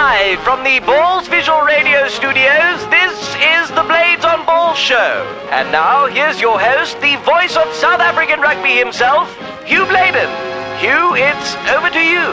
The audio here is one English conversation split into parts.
Live from the Ballz Visual Radio Studios, this is the Blades on Ballz show. And now, here's your host, the voice of South African rugby himself, Hugh Bladen. Hugh, it's over to you.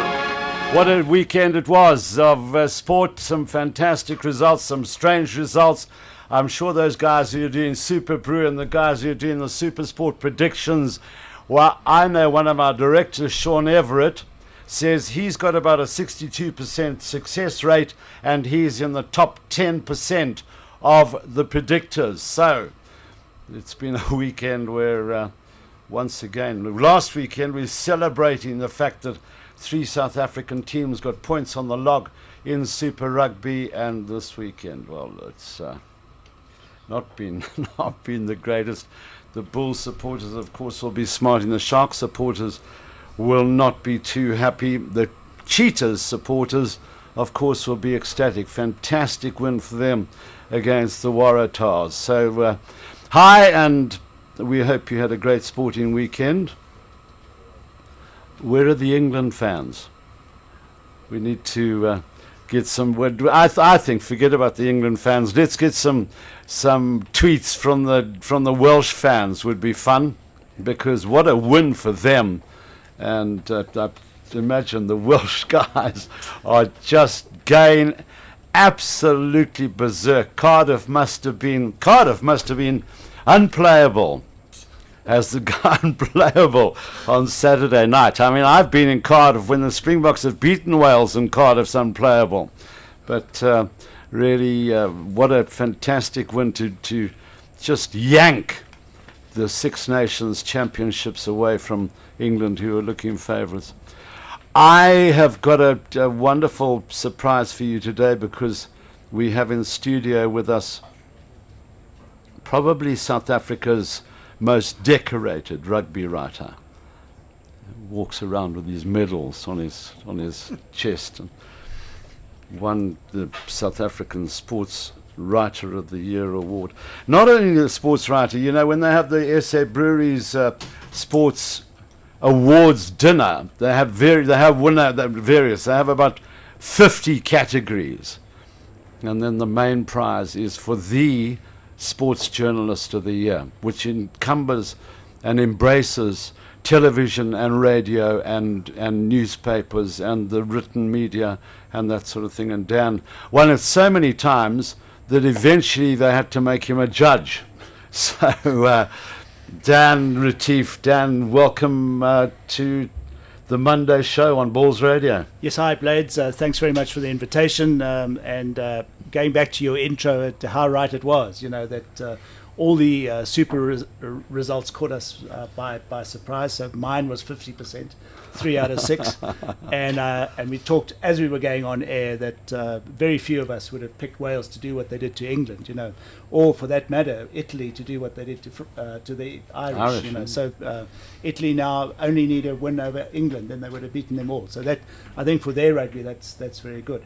What a weekend it was of sport, some fantastic results, some strange results. I'm sure those guys who are doing Super Brew and the guys who are doing the Super Sport predictions, well, I know one of our directors, Sean Everett, says he's got about a 62% success rate and he's in the top 10% of the predictors. So it's been a weekend where, once again, last weekend we were celebrating the fact that 3 South African teams got points on the log in Super Rugby, and this weekend, well, it's not been the greatest. The Bulls supporters, of course, will be smarting. The Sharks supporters will not be too happy. The Cheetahs supporters, of course, will be ecstatic. Fantastic win for them against the Waratahs. So, hi, and we hope you had a great sporting weekend. Where are the England fans? We need to get some. I think forget about the England fans. Let's get some tweets from the Welsh fans. Would be fun, because what a win for them. And I imagine the Welsh guys are just going absolutely berserk. Cardiff must have been unplayable as the guy unplayable on Saturday night. I mean, I've been in Cardiff when the Springboks have beaten Wales, and Cardiff's unplayable. But really, what a fantastic win to just yank the Six Nations Championships away from England, who are looking favourites. I have got a wonderful surprise for you today, because we have in studio with us probably South Africa's most decorated rugby writer. Walks around with his medals on his chest, and won the South African Sports Writer of the Year award. Not only the sports writer, you know, when they have the SA Breweries sports awards dinner, they have various. They have about 50 categories, and then the main prize is for the Sports Journalist of the Year, which encumbers and embraces television and radio and newspapers and the written media and that sort of thing. And Dan won it so many times that eventually they had to make him a judge. So Dan Retief, Dan, welcome to the Monday show on Ballz Radio. Yes, hi Bladez. Thanks very much for the invitation, and going back to your intro to how right it was, you know, that all the super results caught us by surprise. So mine was 50%, 3 out of 6, and we talked as we were going on air that very few of us would have picked Wales to do what they did to England, you know, or for that matter Italy to do what they did to the Irish, you know. So Italy now only need a win over England, then they would have beaten them all. So that, I think, for their rugby, that's very good.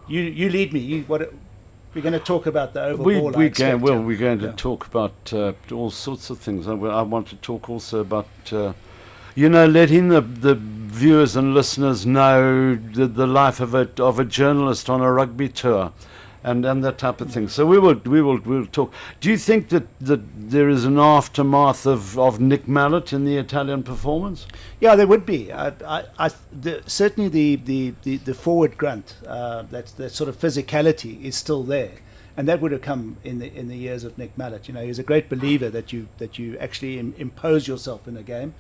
You lead me. We're going to talk about the overall. We're going to talk about all sorts of things. I want to talk also about, letting the viewers and listeners know the life of a journalist on a rugby tour, and that type of thing. So we'll talk. Do you think that there is an aftermath of Nick Mallett in the Italian performance? Yeah, there would be. Certainly the forward grunt, that sort of physicality is still there, and that would have come in the years of Nick Mallett. You know, he's a great believer that you actually impose yourself in a game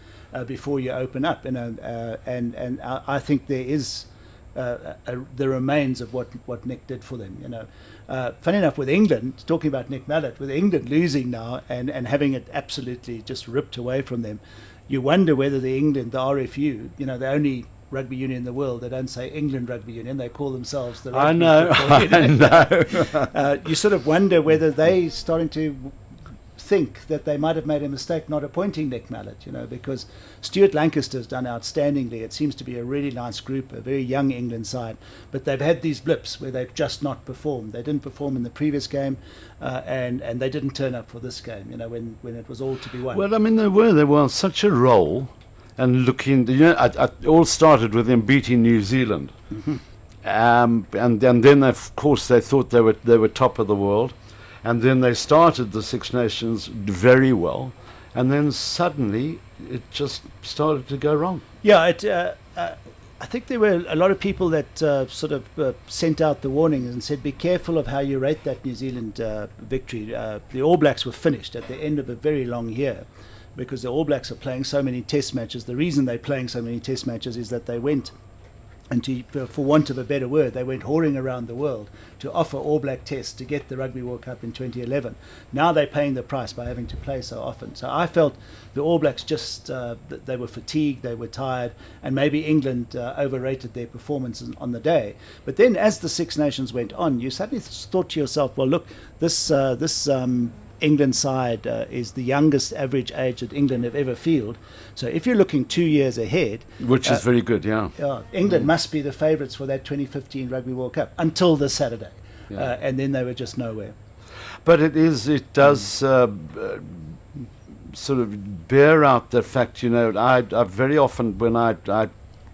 before you open up. You know, and I think there is the remains of what Nick did for them. You know, funny enough, with England, talking about Nick Mallett, with England losing now and having it absolutely just ripped away from them, you wonder whether the RFU, you know, the only rugby union in the world, they don't say England Rugby Union, they call themselves the Rugby I know. You sort of wonder whether they starting to think that they might have made a mistake not appointing Nick Mallett, you know, because Stuart Lancaster's done outstandingly. It seems to be a really nice group, a very young England side, but they've had these blips where they've just not performed. They didn't perform in the previous game, and they didn't turn up for this game, you know, when it was all to be won. Well, I mean, they were on such a roll, and looking, you know, it all started with them beating New Zealand. Mm-hmm. and then of course they thought they were top of the world, and then they started the Six Nations very well, and then suddenly it just started to go wrong. Yeah, I think there were a lot of people that sort of sent out the warnings and said, be careful of how you rate that New Zealand victory. The All Blacks were finished at the end of a very long year because the All Blacks are playing so many test matches. The reason they're playing so many test matches is that they went, and for want of a better word, they went whoring around the world to offer All Black tests to get the Rugby World Cup in 2011. Now they're paying the price by having to play so often. So I felt the All Blacks just, they were fatigued, they were tired, and maybe England overrated their performance on the day. But then as the Six Nations went on, you suddenly thought to yourself, well, look, this England side is the youngest average age that England have ever fielded. So if you're looking 2 years ahead, Which is very good, yeah. England must be the favourites for that 2015 Rugby World Cup until this Saturday. Yeah. And then they were just nowhere. But it does sort of bear out the fact, you know, I very often when I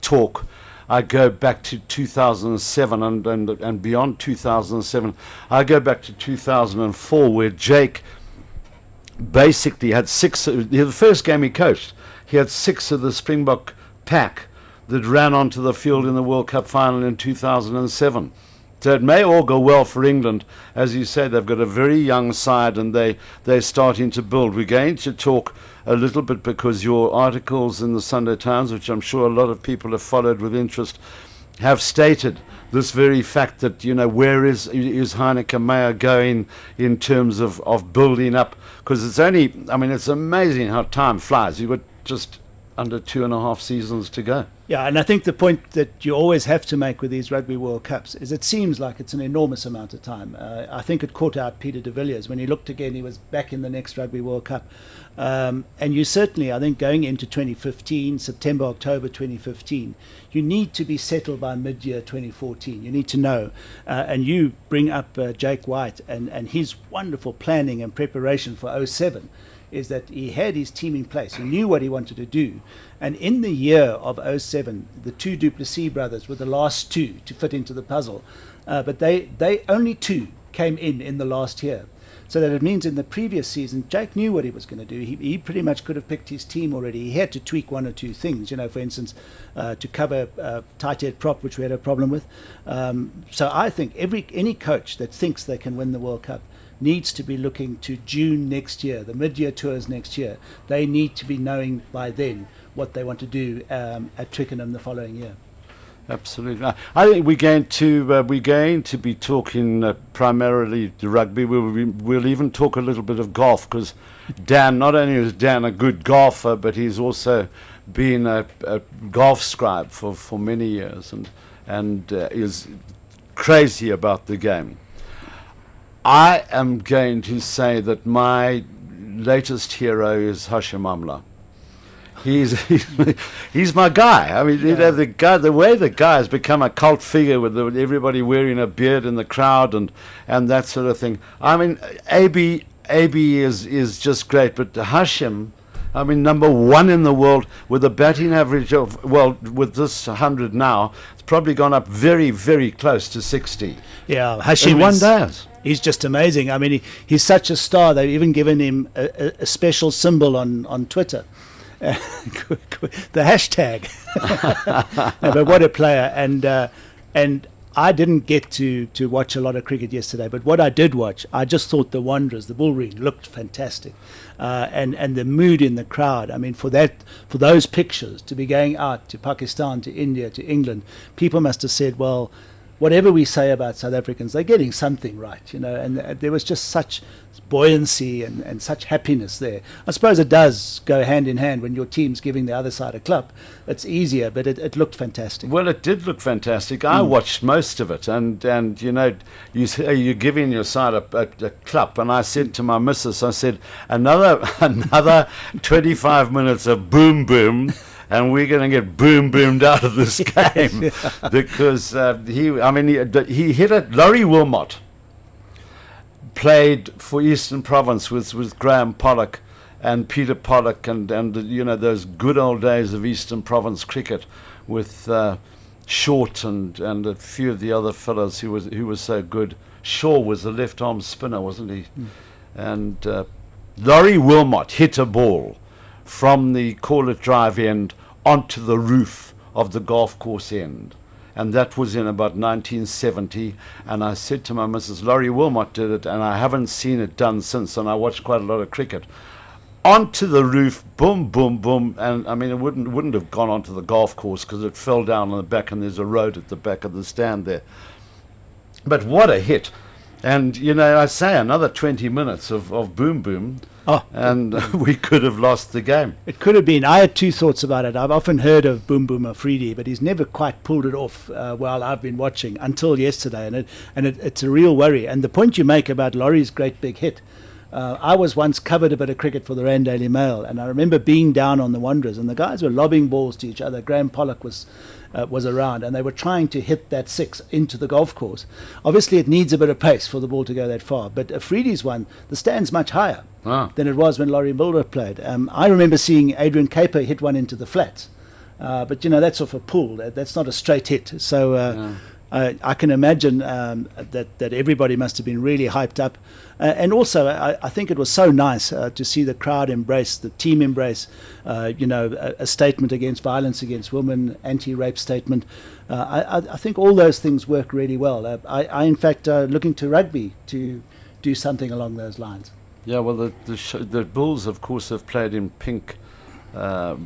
talk, I go back to 2007 and beyond 2007. I go back to 2004 where Jake basically had the first game he coached, he had 6 of the Springbok pack that ran onto the field in the World Cup final in 2007. So it may all go well for England. As you say, they've got a very young side and they're starting to build. We're going to talk a little bit because your articles in the Sunday Times, which I'm sure a lot of people have followed with interest, have stated this very fact that, you know, where is Heineke Meyer going in terms of building up? Because it's only, I mean, it's amazing how time flies. You've got just under 2.5 seasons to go. Yeah, and I think the point that you always have to make with these Rugby World Cups is it seems like it's an enormous amount of time. I think it caught out Peter de Villiers. When he looked again, he was back in the next Rugby World Cup. And you certainly, I think, going into 2015, September, October 2015, you need to be settled by mid-year 2014. You need to know. And you bring up Jake White and his wonderful planning and preparation for 07. Is that he had his team in place. He knew what he wanted to do. And in the year of 07, the 2 du Plessis brothers were the last 2 to fit into the puzzle. But they only 2 came in the last year. So that it means in the previous season, Jake knew what he was going to do. He pretty much could have picked his team already. He had to tweak 1 or 2 things, you know, for instance, to cover tight head prop, which we had a problem with. So I think any coach that thinks they can win the World Cup needs to be looking to June next year, the mid-year tours next year. They need to be knowing by then what they want to do at Twickenham the following year. Absolutely. I think we're going to be talking primarily the rugby. We'll even talk a little bit of golf because Dan, not only is Dan a good golfer, but he's also been a golf scribe for many years and is crazy about the game. I am going to say that my latest hero is Hashim Amla. He's my guy. I mean, you know, the way the guy has become a cult figure with everybody wearing a beard in the crowd and that sort of thing. I mean, AB is just great, but Hashim, I mean, number 1 in the world with a batting average of, well, with this 100 now, it's probably gone up very, very close to 60. Yeah, Hashim in one day. He's just amazing. I mean, he's such a star. They've even given him a special symbol on Twitter. The hashtag. No, but what a player. And I didn't get to watch a lot of cricket yesterday, but what I did watch, I just thought the Wanderers, the Bullring, looked fantastic. And the mood in the crowd. I mean, for those pictures, to be going out to Pakistan, to India, to England, people must have said, well, whatever we say about South Africans, they're getting something right, you know, and there was just such buoyancy and such happiness there. I suppose it does go hand in hand when your team's giving the other side a clap. It's easier, but it looked fantastic. Well, it did look fantastic. I watched most of it, and you know, you're giving your side a clap, and I said to my missus, I said, another 25 minutes of boom boom, and we're going to get boomed out of this game because he hit it. Laurie Wilmot played for Eastern Province with Graham Pollock and Peter Pollock and you know, those good old days of Eastern Province cricket with Short and a few of the other fellows who was so good. Shaw was a left-arm spinner, wasn't he? And Laurie Wilmot hit a ball from the Corlett Drive end onto the roof of the golf course end. And that was in about 1970. And I said to my missus, Laurie Wilmot did it, and I haven't seen it done since. And I watched quite a lot of cricket. Onto the roof, boom, boom, boom. And I mean, it wouldn't have gone onto the golf course because it fell down on the back, and there's a road at the back of the stand there. But what a hit. And, you know, I say another 20 minutes of boom, boom. Oh, and we could have lost the game. It could have been. I had two thoughts about it. I've often heard of Boom Boom Afridi, but he's never quite pulled it off while I've been watching until yesterday, and it's a real worry. And the point you make about Laurie's great big hit, I was once covered a bit of cricket for the Rand Daily Mail, and I remember being down on the Wanderers, and the guys were lobbing balls to each other. Graham Pollock was around, and they were trying to hit that six into the golf course. Obviously, it needs a bit of pace for the ball to go that far, but Afridi's one, the stand's much higher than it was when Laurie Mulder played. I remember seeing Adrian Caper hit one into the flats, but, you know, that's off a pull. That's not a straight hit. So I can imagine that everybody must have been really hyped up. And also, I think it was so nice to see the crowd embrace, the team embrace, you know, a statement against violence against women, anti-rape statement. I think all those things work really well. I in fact, looking to rugby to do something along those lines. Yeah, well, the Bulls, of course, have played in pink for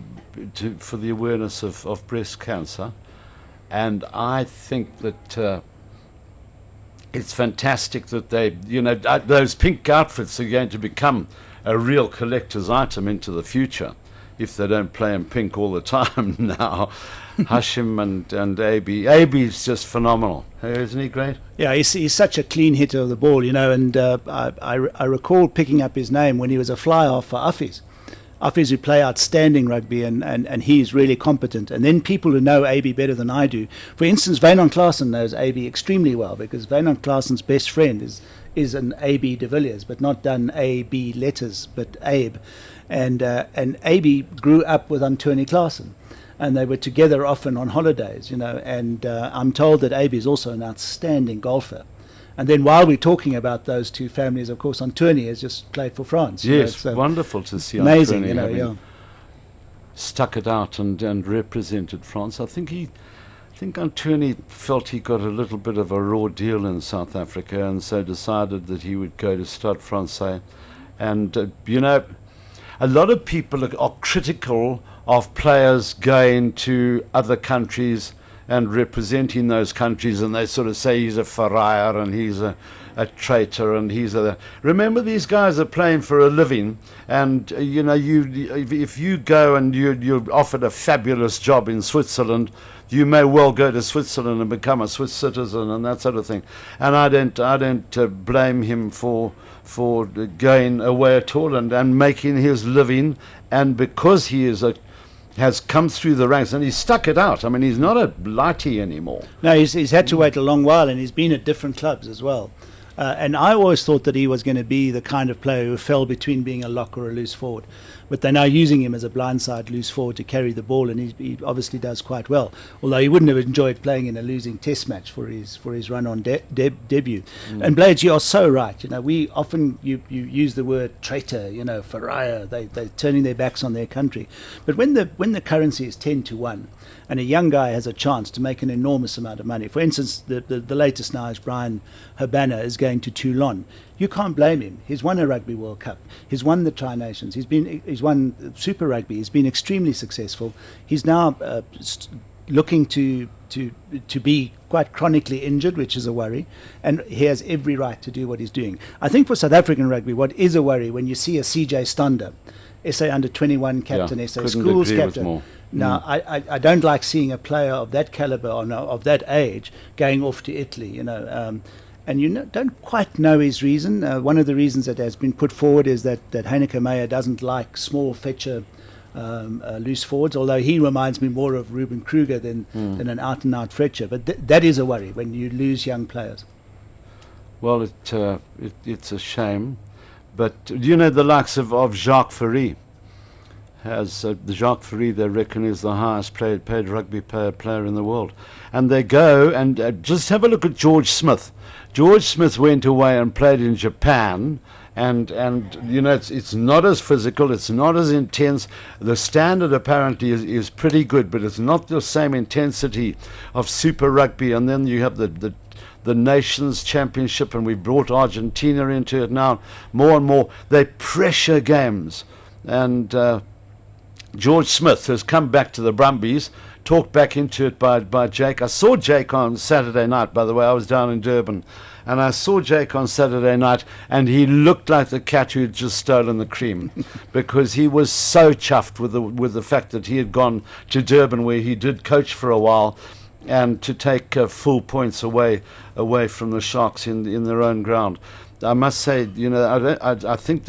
the awareness of breast cancer. And I think that it's fantastic that they, you know, those pink outfits are going to become a real collector's item into the future if they don't play in pink all the time now. Hashim and AB. AB's just phenomenal. Isn't he great? Yeah, he's such a clean hitter of the ball, you know, and I recall picking up his name when he was a fly-half for Affies. Affies who play outstanding rugby, and he's really competent. And then people who know AB better than I do. For instance, Wynand Klaasen knows AB extremely well, because Wynand Klaasen's best friend is an AB de Villiers, but not done AB letters, but Abe. And AB grew up with Antoni Klaasen, and they were together often on holidays, you know. And I'm told that AB is also an outstanding golfer. And then while we're talking about those two families, of course, Antoni has just played for France. Yes, wonderful to see amazing, Antoni, you know, yeah. Stuck it out and represented France. I think Antoni felt he got a little bit of a raw deal in South Africa, and so decided that he would go to Stade Francais. And, you know, a lot of people are critical of players going to other countries and representing those countries, and they sort of say he's a pariah and he's a traitor and he's a... Remember, these guys are playing for a living, and you know, if you go and you're offered a fabulous job in Switzerland, you may well go to Switzerland and become a Swiss citizen and that sort of thing. And I don't blame him for going away at all and making his living, and because he has come through the ranks, and he's stuck it out. I mean, he's not a lighty anymore. No, he's had to wait a long while, and he's been at different clubs as well. And I always thought that he was going to be the kind of player who fell between being a lock or a loose forward. But they're now using him as a blindside loose forward to carry the ball, and he obviously does quite well. Although he wouldn't have enjoyed playing in a losing Test match for his run on debut. And Bladez, you are so right. You know, we often you use the word traitor. You know, pariah. They're turning their backs on their country. But when the currency is 10-1. And a young guy has a chance to make an enormous amount of money. For instance, the latest now is Brian Habana is going to Toulon. You can't blame him. He's won a Rugby World Cup. He's won the Tri-Nations. He's won Super Rugby. He's been extremely successful. He's now looking to be quite chronically injured, which is a worry, and he has every right to do what he's doing. I think for South African rugby, what is a worry when you see a CJ Stander, SA under-21 captain, SA schools captain. Now, I don't like seeing a player of that caliber or of that age going off to Italy, you know. And you don't quite know his reason. One of the reasons that has been put forward is that Heineke Meyer doesn't like small fetcher loose forwards, although he reminds me more of Ruben Kruger than an out-and-out fetcher. But that is a worry when you lose young players. Well, it's a shame. But, you know, the likes of Jacques Ferry has Jacques Ferry, they reckon, is the highest paid rugby player in the world. And they go and just have a look at George Smith. George Smith went away and played in Japan, and you know, it's not as physical, it's not as intense. The standard apparently is pretty good, but it's not the same intensity of Super Rugby. And then you have the Nations Championship, and we've brought Argentina into it now more and more. They pressure games, and George Smith has come back to the Brumbies, talked back into it by Jake. I saw Jake on Saturday night, by the way. I was down in Durban, and I saw Jake on Saturday night, and he looked like the cat who had just stolen the cream, because he was so chuffed with the fact that he had gone to Durban, where he did coach for a while, and to take full points away from the Sharks in their own ground. I must say, you know, I think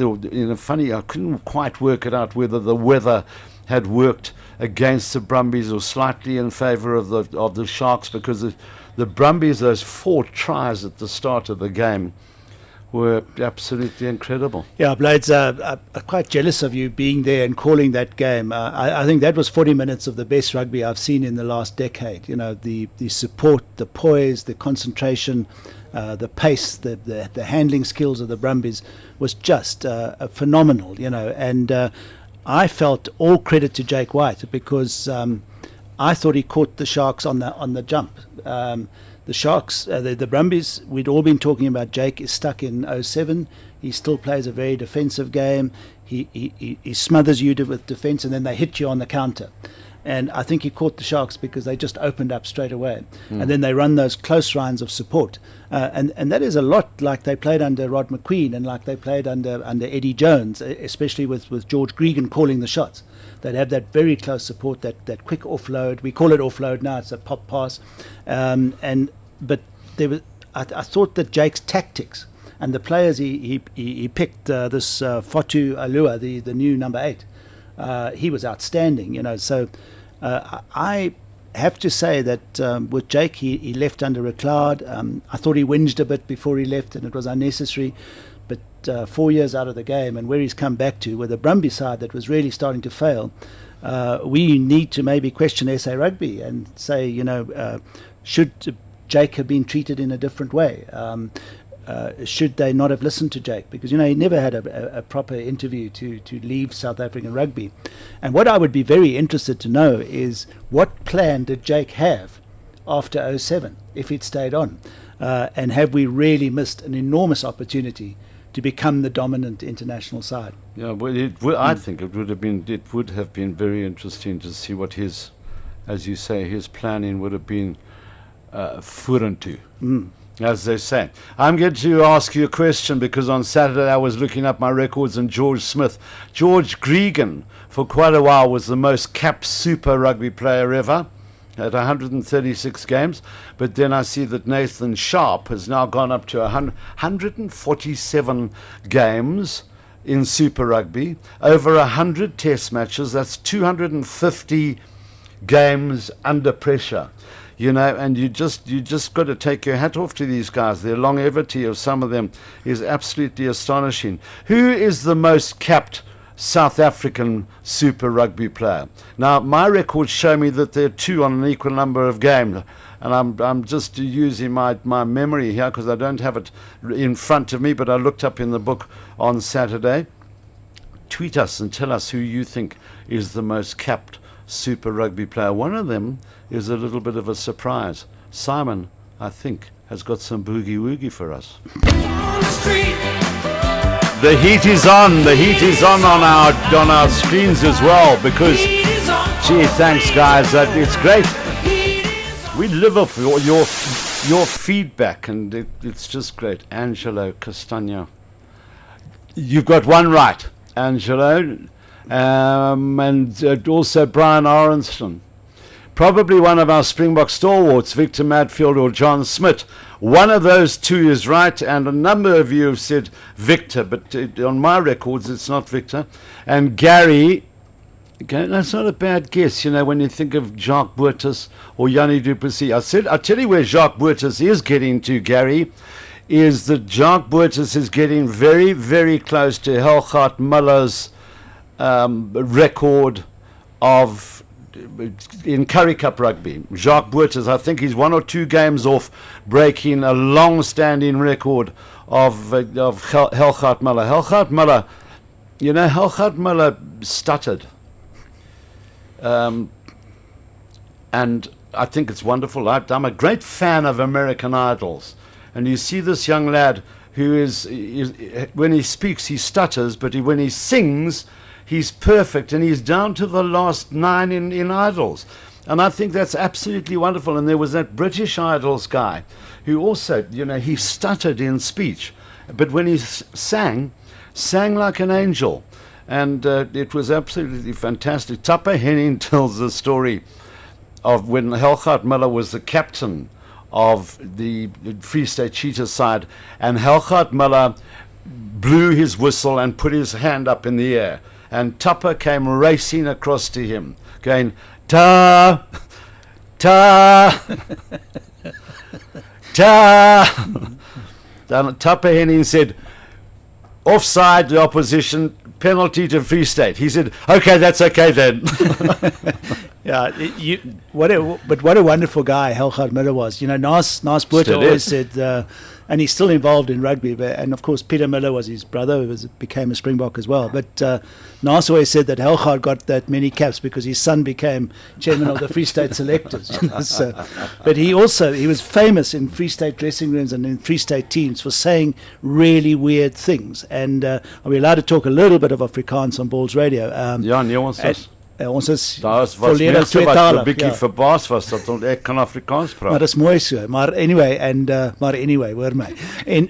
funny, I couldn't quite work it out whether the weather had worked against the Brumbies or slightly in favour of the Sharks, because the Brumbies, those 4 tries at the start of the game, were absolutely incredible. Yeah, Blades, I'm quite jealous of you being there and calling that game. I think that was 40 minutes of the best rugby I've seen in the last decade. You know, the support, the poise, the concentration, the pace, the handling skills of the Brumbies was just phenomenal, you know. And I felt all credit to Jake White, because I thought he caught the Sharks on the jump. The Sharks, the Brumbies, we'd all been talking about Jake is stuck in 07. He still plays a very defensive game. He smothers you with defence, and then they hit you on the counter. And I think he caught the Sharks because they just opened up straight away. And then they run those close lines of support. And that is a lot like they played under Rod McQueen, and like they played under Eddie Jones, especially with George Gregan calling the shots. They'd have that very close support, that quick offload. We call it offload now, it's a pop pass. But there was, I thought that Jake's tactics and the players he picked, this Fatu Alua, the new number 8, he was outstanding, you know. So I have to say that with Jake, he left under a cloud. I thought he whinged a bit before he left, and it was unnecessary. But 4 years out of the game, and where he's come back to, with a Brumby side that was really starting to fail, we need to maybe question SA Rugby and say, you know, should Jake have been treated in a different way? Should they not have listened to Jake? Because, you know, he never had a proper interview to leave South African rugby. And what I would be very interested to know is, what plan did Jake have after 07 if he'd stayed on? And have we really missed an enormous opportunity to become the dominant international side? Yeah, well, I think it would have been very interesting to see what his, as you say, his planning would have been furentu, as they say. I'm going to ask you a question, because on Saturday I was looking up my records, and George Smith, George Gregan, for quite a while was the most capped Super Rugby player ever, at 136 games. But then I see that Nathan Sharp has now gone up to 147 games in Super Rugby, over 100 test matches. That's 250 games under pressure, you know. And you just got to take your hat off to these guys. The longevity of some of them is absolutely astonishing. Who is the most capped South African Super Rugby player? Now, my records show me that there are 2 on an equal number of games, and I'm just using my memory here, because I don't have it in front of me, but I looked up in the book on Saturday. Tweet us and tell us who you think is the most capped Super Rugby player. One of them is a little bit of a surprise. Simon, I think, has got some boogie woogie for us. The heat is on. The heat is on our screens as well, because, gee, thanks guys. It's great. We live off your feedback, and it's just great. Angelo Castagna, you've got one right, Angelo, and also Brian Orenston. Probably one of our Springbok stalwarts, Victor Madfield or John Smith. One of those 2 is right, and a number of you have said Victor, but on my records it's not Victor. And Gary, okay, that's not a bad guess, you know, when you think of Jacques Boertes or Yanni du Plessis. I'll tell you where Jacques Boertes is getting to, Gary, is that Jacques Boertes is getting very, very close to Helgard Muller's record of in Currie Cup rugby. Jacques Boerters, I think he's 1 or 2 games off breaking a long-standing record of Helgaard Muller. Helgaard Muller, you know, Helgaard Muller stuttered. And I think it's wonderful. I'm a great fan of American Idols. And you see this young lad who is when he speaks, he stutters, but when he sings, he's perfect, and he's down to the last 9 in Idols. And I think that's absolutely wonderful. And there was that British Idols guy who also, you know, he stuttered in speech, but when he sang like an angel. And it was absolutely fantastic. Tupper Henning tells the story of when Helgaard Muller was the captain of the Free State Cheetah side, and Helgaard Muller blew his whistle and put his hand up in the air. And Tupper came racing across to him, going, ta, ta, ta. Then Tupper Henning said, offside the opposition, penalty to Free State. He said, okay, that's okay then. Yeah, what a wonderful guy Helgaard Muller was. You know, Nas Boerter always said, and he's still involved in rugby. And of course, Peter Miller was his brother, who became a Springbok as well. But Nas always said that Helgaard got that many caps because his son became chairman of the Free State selectors. You know, but he was famous in Free State dressing rooms and in Free State teams for saying really weird things. And are we allowed to talk a little bit of Afrikaans on Ballz Radio? Ja, nee, ons is. Ons is was volledig tweetalig. 'n bietjie verbaas was dat ek kan Afrikaans praat. Maar dis mooi so. Maar anyway, hoor my. And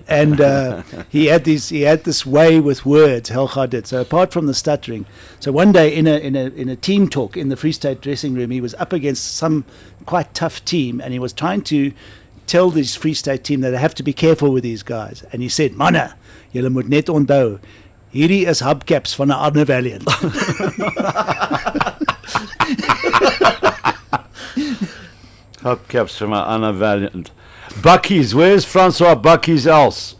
he had this way with words, Helgaard did. So apart from the stuttering, so one day in a team talk in the Free State dressing room, he was up against some quite tough team, and he was trying to tell this Free State team that they have to be careful with these guys. And he said, "Manne, julle moet net onthou, hierdie is hubcaps van 'n ander valiant." Hubcaps from Anna Valiant. Bucky's, where's Francois Bucky's else?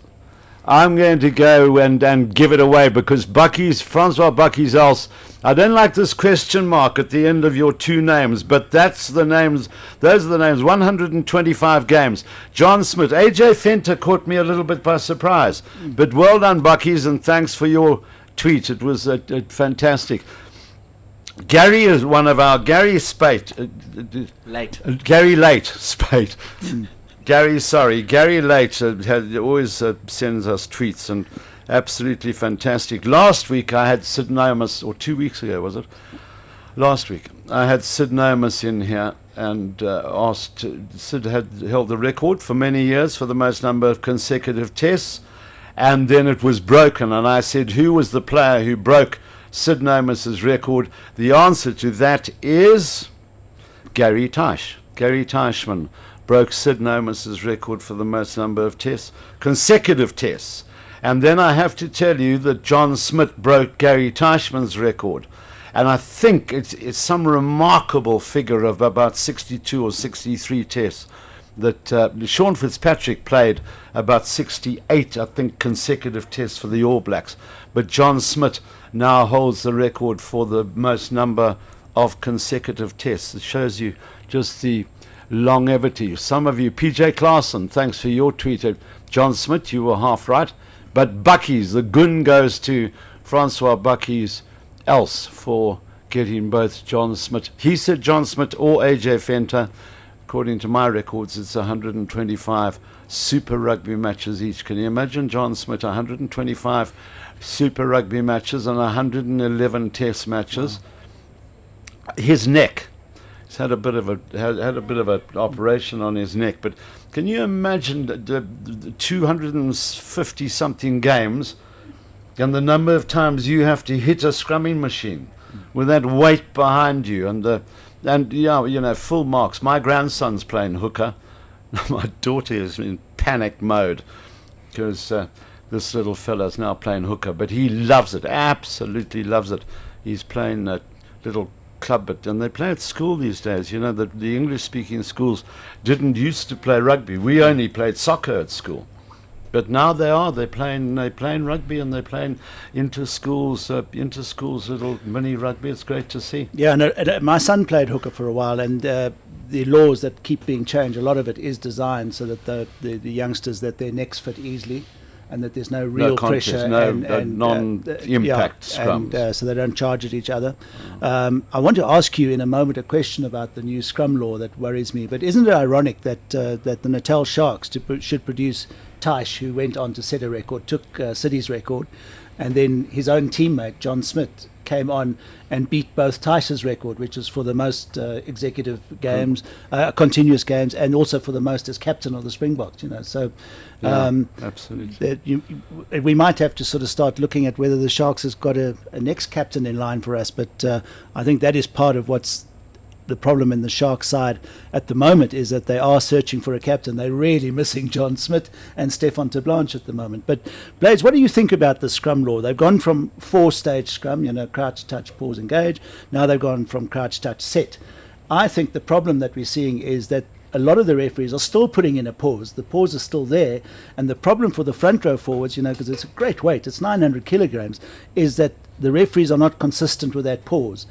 I'm going to go and give it away because Francois Bucky's else. I don't like this question mark at the end of your 2 names, but that's the names. Those are the names. 125 games. John Smith. AJ Fenter caught me a little bit by surprise, but well done, Bucky's, and thanks for your tweet. It was fantastic. Gary is one of our Gary Spate. Gary Late Spate. Gary Late always sends us tweets, and absolutely fantastic. Last week I had Sid Nomus, or 2 weeks ago was it? Last week I had Sid Nomus in here and asked. Sid had held the record for many years for the most number of consecutive tests, and then it was broken. And I said, who was the player who broke Sid Nomus's record? The answer to that is Gary Teish. Gary Teichman broke Sid Nomus's record for the most number of tests, consecutive tests. And then I have to tell you that John Smith broke Gary Teichman's record. And I think it's some remarkable figure of about 62 or 63 tests that Sean Fitzpatrick played about 68, I think, consecutive tests for the All Blacks. But John Smith now holds the record for the most number of consecutive tests. It shows you just the longevity. Some of you, PJ Clarkson, thanks for your tweet. John Smith, you were half right. But Bucky's, the gun goes to Francois Bucky's else for getting both John Smith. He said John Smith or AJ Fenter. According to my records, it's 125 Super Rugby matches each. Can you imagine John Smith, 125 Super Rugby matches and 111 Test matches? Wow. His neck. He's had a bit of an operation on his neck, but can you imagine the 250 something games and the number of times you have to hit a scrumming machine with that weight behind you and yeah, you know, full marks. My grandson's playing hooker. My daughter is in panic mode because this little fella's now playing hooker, but he loves it, absolutely loves it. He's playing that little club, and they play at school these days. You know, the English-speaking schools didn't used to play rugby. We only played soccer at school. But now they're playing rugby, and they're playing inter-schools little mini rugby. It's great to see. Yeah, and my son played hooker for a while, and the laws that keep being changed, a lot of it is designed so that the youngsters, that their necks fit easily, and that there's no real pressure, and non-impact scrums, and so they don't charge at each other. I want to ask you in a moment a question about the new scrum law that worries me. But isn't it ironic that the Natal Sharks should produce Taish, who went on to set a record, took City's record, and then his own teammate John Smith came on and beat both Taish's record, which is for the most executive games, continuous games, and also for the most as captain of the Springboks. So absolutely, we might have to sort of start looking at whether the Sharks has got a next captain in line for us. But I think that is part of what's the problem in the Sharks side at the moment, is that they are searching for a captain. They're really missing John Smith and Stefan ter Blanche at the moment. But Bladez, what do you think about the scrum law? They've gone from 4-stage scrum, crouch, touch, pause, engage. Now they've gone from crouch, touch, set. I think the problem that we're seeing is that a lot of the referees are still putting in a pause. The pause is still there, and the problem for the front row forwards, because it's a great weight, it's 900 kilograms, is that the referees are not consistent with that pause.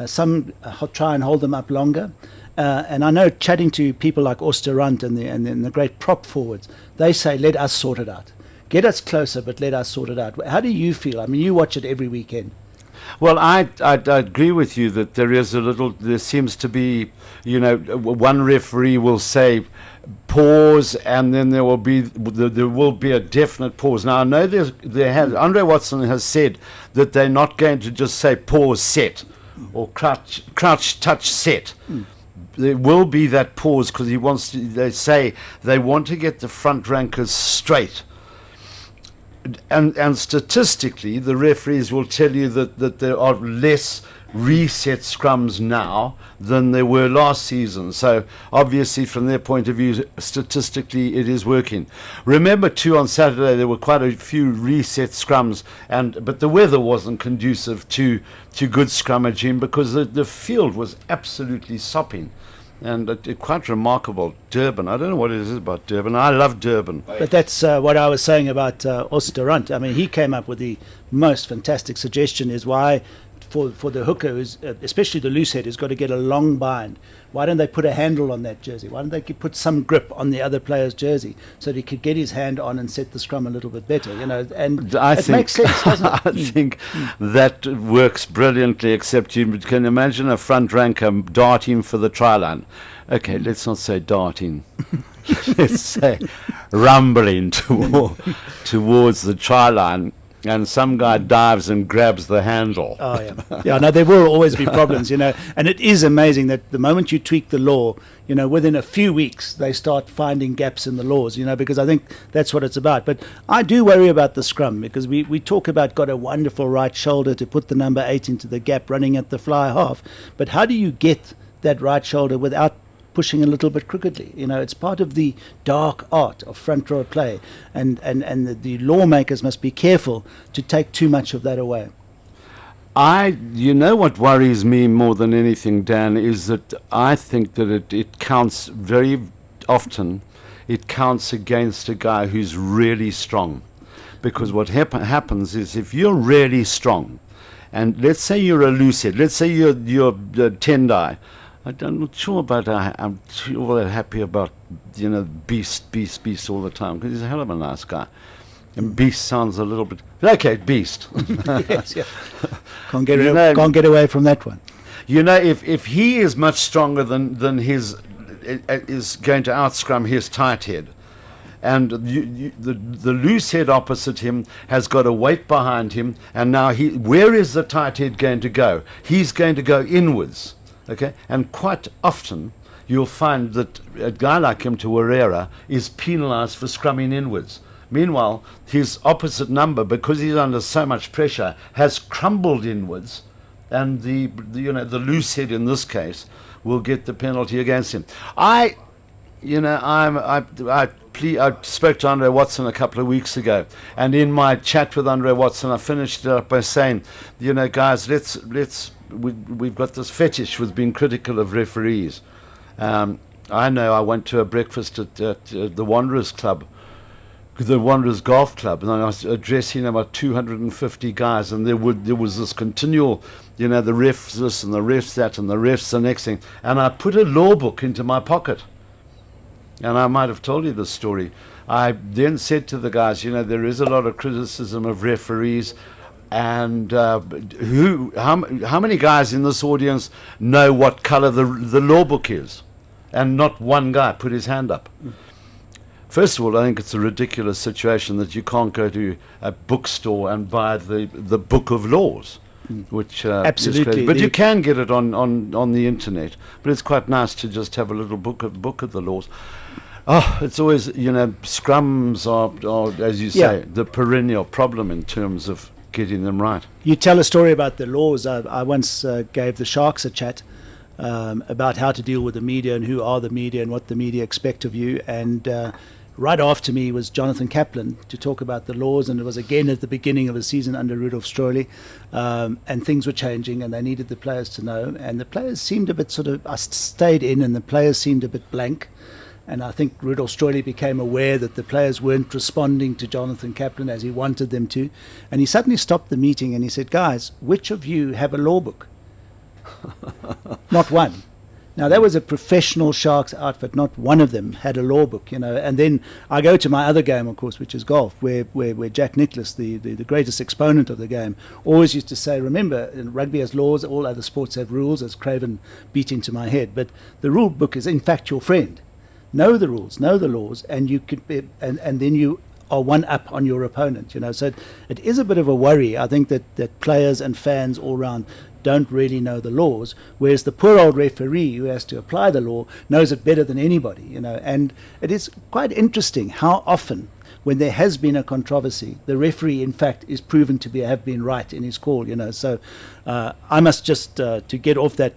Some try and hold them up longer, and I know, chatting to people like Oosterrand and the great prop forwards, they say, let us sort it out. Get us closer, but let us sort it out. How do you feel? I mean, you watch it every weekend. Well, I agree with you that there seems to be, one referee will say pause, and then there will be a definite pause. Now, I know Andre Watson has said that they're not going to just say pause, set, or crouch, touch, set. There will be that pause, because they say they want to get the front rankers straight. And statistically, the referees will tell you that there are less reset scrums now than there were last season. So obviously, from their point of view, statistically, it is working. Remember, too, on Saturday there were quite a few reset scrums, but the weather wasn't conducive to good scrummaging, because the field was absolutely sopping. And quite remarkable. Durban, I don't know what it is about Durban. I love Durban. But that's what I was saying about Oosterrand. I mean, he came up with the most fantastic suggestion, is why for the hooker, who's, especially the loose head, who's got to get a long bind, why don't they put a handle on that jersey? Why don't they put some grip on the other player's jersey so that he could get his hand on and set the scrum a little bit better? And it makes sense, doesn't it? I think that works brilliantly, except you can imagine a front ranker darting for the try line. Okay, let's not say darting. Let's say rumbling towards the try line, and some guy dives and grabs the handle. Oh, yeah. Yeah, no, there will always be problems, and it is amazing that the moment you tweak the law, within a few weeks, they start finding gaps in the laws, because I think that's what it's about. But I do worry about the scrum, because we talk about got a wonderful right shoulder to put the number 8 into the gap running at the fly half. But how do you get that right shoulder without pushing a little bit crookedly? It's part of the dark art of front row play, and the lawmakers must be careful to take too much of that away. What worries me more than anything, Dan, is that I think that it counts very often. It counts against a guy who's really strong, because what happens is, if you're really strong, and let's say you're a loose head, let's say you're Tendai. I'm not sure about. I'm sure happy about Beast all the time, because he's a hell of a nice guy. And Beast sounds a little bit okay. Beast. Yes, yeah. Can't get away from that one. If he is much stronger than his is going to outscrum his tight head, and the loose head opposite him has got a weight behind him, and now where is the tight head going to go? He's going to go inwards. Okay, and quite often you'll find that a guy like him, Tawarera, is penalised for scrumming inwards. Meanwhile, his opposite number, because he's under so much pressure, has crumbled inwards, and the loose head in this case will get the penalty against him. I spoke to Andre Watson a couple of weeks ago, and in my chat with Andre Watson, I finished it up by saying, guys, we've got this fetish with being critical of referees. I know I went to a breakfast at the Wanderers Club the Wanderers Golf Club, and I was addressing about 250 guys, and there was this continual, the refs this and the refs that and the refs the next thing, and I put a law book into my pocket, and I might have told you this story. I then said to the guys, there is a lot of criticism of referees, and how many guys in this audience know what colour the law book is? And not one guy put his hand up. First of all, I think it's a ridiculous situation that you can't go to a bookstore and buy the book of laws, which absolutely. is crazy. But you can get it on the internet. But it's quite nice to just have a little book of the laws. Oh, it's always, scrums are, as you say, the perennial problem in terms of getting them right. You tell a story about the laws. I once gave the Sharks a chat about how to deal with the media and who are the media and what the media expect of you. And right after me was Jonathan Kaplan to talk about the laws, and it was again at the beginning of the season under Rudolf Strohle, and things were changing and they needed the players to know, and the players seemed a bit I stayed in and the players seemed a bit blank, and I think Rudolf Strohle became aware that the players weren't responding to Jonathan Kaplan as he wanted them to, and he suddenly stopped the meeting and he said, "Guys, which of you have a law book?" Not one. Now, that was a professional Sharks outfit. Not one of them had a law book, And then I go to my other game, of course, which is golf, where Jack Nicklaus, the greatest exponent of the game, always used to say, remember, rugby has laws, all other sports have rules, as Craven beat into my head. But the rule book is, in fact, your friend. Know the rules, know the laws, and you could be, and then you are one up on your opponent, So it is a bit of a worry. I think that players and fans all round don't really know the laws, whereas the poor old referee who has to apply the law knows it better than anybody, And it is quite interesting how often, when there has been a controversy, the referee, in fact, is proven to have been right in his call, So I must just to get off that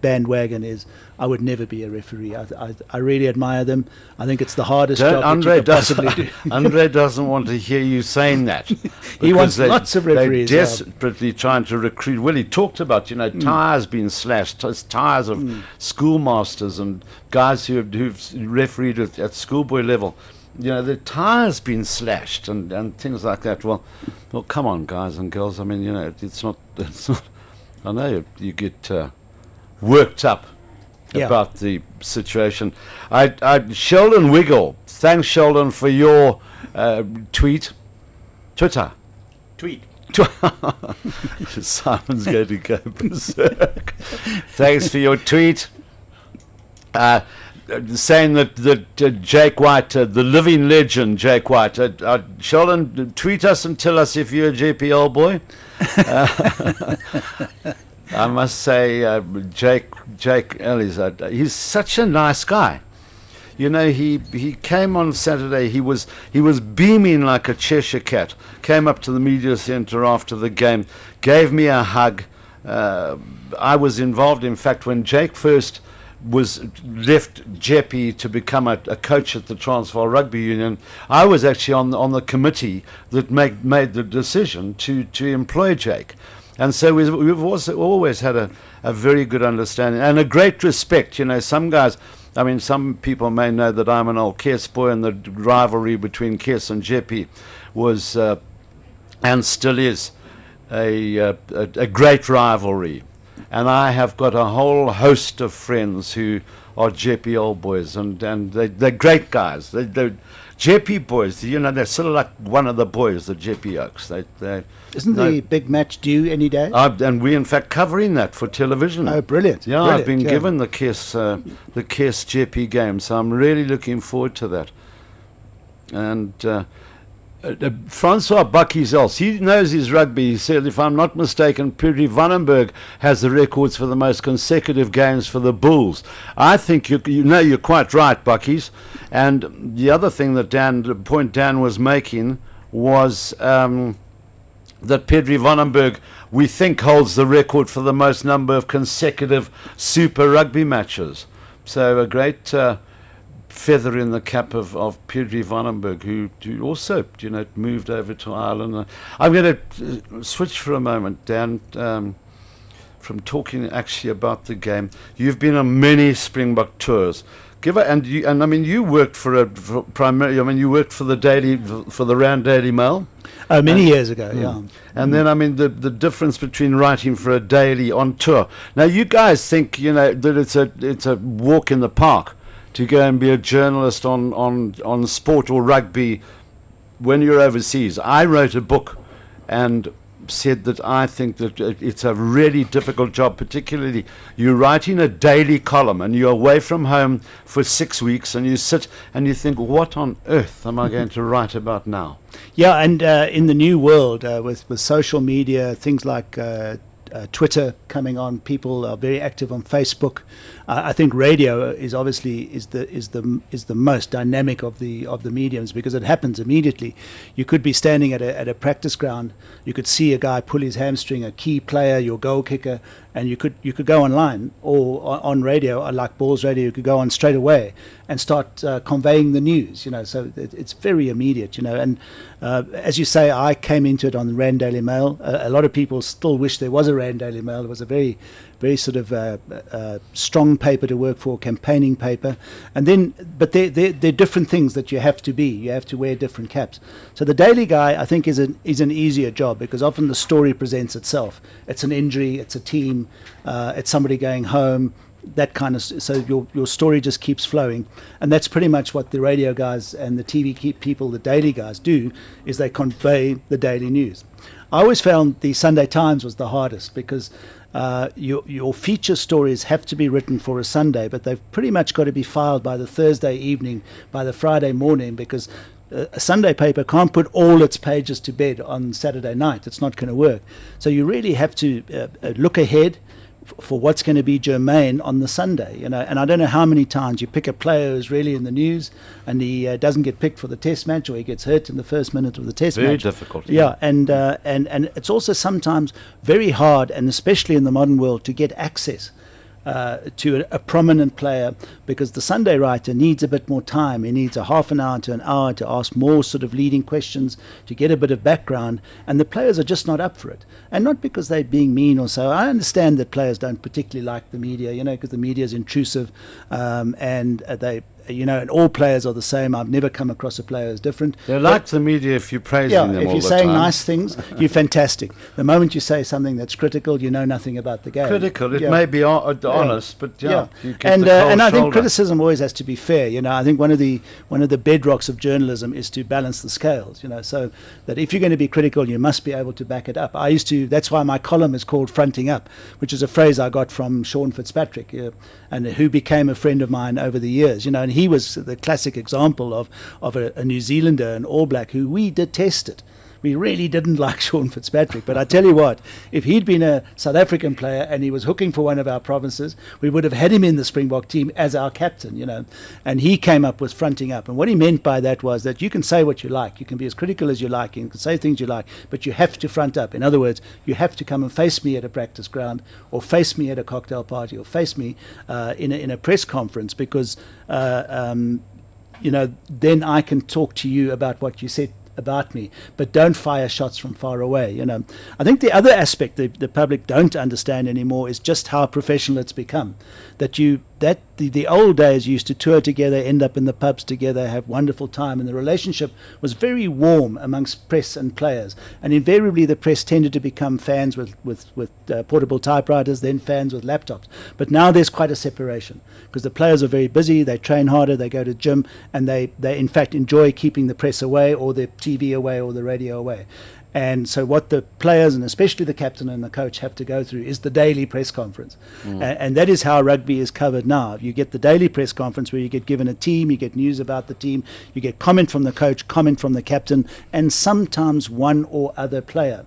bandwagon is I would never be a referee. I really admire them. I think it's the hardest job Andre that you could possibly do. Andre doesn't want to hear you saying that. He wants lots of referees. They're desperately trying to recruit. Well, he talked about, tyres being slashed, tyres of schoolmasters and guys who've refereed at schoolboy level. The tyres been slashed and things like that. Well, come on, guys and girls. I mean, it's not. I know you get worked up about the situation. Sheldon Wiggle, thanks Sheldon for your Twitter. Simon's going to go berserk. Thanks for your tweet. Saying that Jake White, the living legend Jake White, Sheldon, tweet us and tell us if you're a JPL boy. I must say, Jake Ellis, he's such a nice guy. He came on Saturday. He was beaming like a Cheshire cat. Came up to the media centre after the game, gave me a hug. I was involved, in fact, when Jake first left Jeppy to become a coach at the Transvaal Rugby Union. I was actually on the committee that made the decision to employ Jake. And so we've also always had a very good understanding and a great respect. Some guys, some people may know that I'm an old Kes boy, and the rivalry between Kes and Jeppy was, and still is, a great rivalry. And I have got a whole host of friends who are Jeppy old boys, and they're great guys. They're Jeppy boys, they're sort of like one of the boys, the Jeppy Oaks. Isn't the big match due any day? And we're in fact covering that for television. Oh, brilliant! Yeah, brilliant. I've been given the Kes Jeppy game, so I'm really looking forward to that. And Francois Bakkies, he knows his rugby. He said, if I'm not mistaken, Pieter Vandenberg has the records for the most consecutive games for the Bulls. I think you're quite right, Bakkies. And the other thing that the point Dan was making was that Pieter Vandenberg, we think, holds the record for the most number of consecutive Super Rugby matches. So a great feather in the cap of Pieter Vandenberg, who also moved over to Ireland. I'm going to switch for a moment, Dan, from talking actually about the game. You've been on many Springbok tours. And I mean, you worked primarily. I mean, you worked for the Rand Daily Mail. Many years ago, yeah. And then, I mean, the difference between writing for a daily on tour. Now, you guys think, that it's a walk in the park to go and be a journalist on sport or rugby when you're overseas. I wrote a book and said that I think that it's a really difficult job, particularly you're writing a daily column and you're away from home for 6 weeks and you sit and you think, what on earth am I going to write about now? Yeah, and in the new world with social media, things like Twitter coming on, people are very active on Facebook. I think radio is obviously is the most dynamic of the mediums because it happens immediately. You could be standing at a practice ground, you could see a guy pull his hamstring, a key player, your goal kicker, and you could go online or on radio, like Ballz radio. You could go on straight away and start conveying the news. So it's very immediate. And as you say, I came into it on the Rand Daily Mail. A lot of people still wish there was a Rand Daily Mail. It was a very sort of strong paper to work for, campaigning paper, but they're different things that you have to be. You have to wear different caps. So the daily guy, I think, is an easier job because often the story presents itself. It's an injury, it's a team, it's somebody going home, that kind of. So your story just keeps flowing, and that's pretty much what the radio guys and the TV people, the daily guys, do, is they convey the daily news. I always found the Sunday Times was the hardest because your feature stories have to be written for a Sunday, but they've pretty much got to be filed by the Thursday evening, by the Friday morning, because a Sunday paper can't put all its pages to bed on Saturday night. It's not going to work. So you really have to look ahead for what's going to be germane on the Sunday, and I don't know how many times you pick a player who's really in the news and he doesn't get picked for the test match, or he gets hurt in the first minute of the test match. Very difficult. Yeah, and it's also sometimes very hard, and especially in the modern world, to get access to a prominent player, because the Sunday writer needs a bit more time. He needs a half an hour to an hour to ask more sort of leading questions, to get a bit of background, and the players are just not up for it. And not because they're being mean or so. I understand that players don't particularly like the media, because the media is intrusive, and and all players are the same. I've never come across a player who's different. They like the media if you're praising them all the time. If you're saying nice things, you're fantastic. The moment you say something that's critical, you know nothing about the game. Critical, it may be honest, but you get the cold and I think shoulder. criticism always has to be fair. I think one of the bedrocks of journalism is to balance the scales. So that if you're going to be critical, you must be able to back it up. That's why my column is called Fronting Up, which is a phrase I got from Sean Fitzpatrick, and who became a friend of mine over the years. And he was the classic example of a New Zealander, an All Black, who we detested. We really didn't like Sean Fitzpatrick. But I tell you what, if he'd been a South African player and he was hooking for one of our provinces, we would have had him in the Springbok team as our captain, And he came up with Fronting Up. And what he meant by that was that you can say what you like. You can be as critical as you like. You can say things you like. But you have to front up. In other words, you have to come and face me at a practice ground, or face me at a cocktail party, or face me in a press conference, because then I can talk to you about what you said about me, but don't fire shots from far away. I think the other aspect the public don't understand anymore is just how professional it's become. That the old days used to tour together, end up in the pubs together, have wonderful time, and the relationship was very warm amongst press and players. And invariably, the press tended to become fans with portable typewriters, then fans with laptops. But now there's quite a separation, because the players are very busy. They train harder, they go to gym, and they in fact enjoy keeping the press away, or the TV away, or the radio away. And so what the players, and especially the captain and the coach, have to go through is the daily press conference. And that is how rugby is covered now. You get the daily press conference where you get given a team, you get news about the team, you get comment from the coach, comment from the captain, and sometimes one or other player.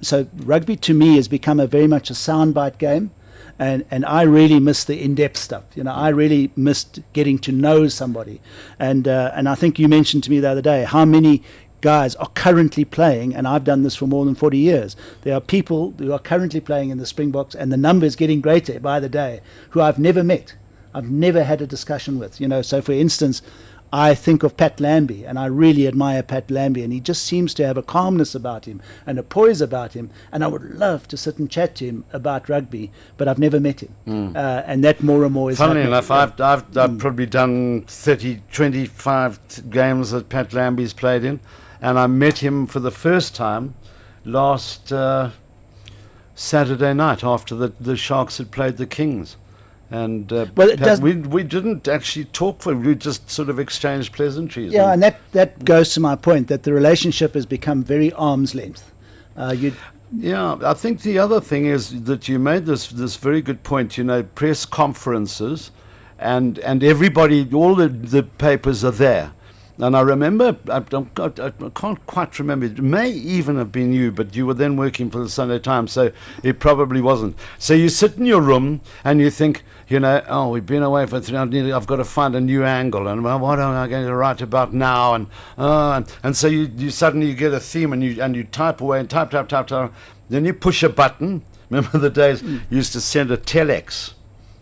So rugby to me has become very much a soundbite game. And I really miss the in-depth stuff. I really missed getting to know somebody. And I think you mentioned to me the other day how many guys are currently playing, and I've done this for more than 40 years. There are people who are currently playing in the Springboks, and the number is getting greater by the day, who I've never met. I've never had a discussion with. So for instance, I think of Pat Lambie, and I really admire Pat Lambie, and he just seems to have a calmness about him and a poise about him, and I would love to sit and chat to him about rugby, but I've never met him. And that more and more is Funnily happening. enough, I've probably done 25 games that Pat Lambie's played in, and I met him for the first time last Saturday night after the Sharks had played the Kings. And we didn't actually talk we just sort of exchanged pleasantries. Yeah, and that goes to my point that the relationship has become very arm's length. Yeah, I think the other thing is that you made this very good point, press conferences and everybody, all the papers are there. And I remember, I can't quite remember, it may even have been you, but you were then working for the Sunday Times, so it probably wasn't. So you sit in your room and you think, we've been away for 3 hours, I've got to find a new angle, and what am I going to write about now? And so you suddenly get a theme and you type away and type, then you push a button. Remember the days you used to send a telex?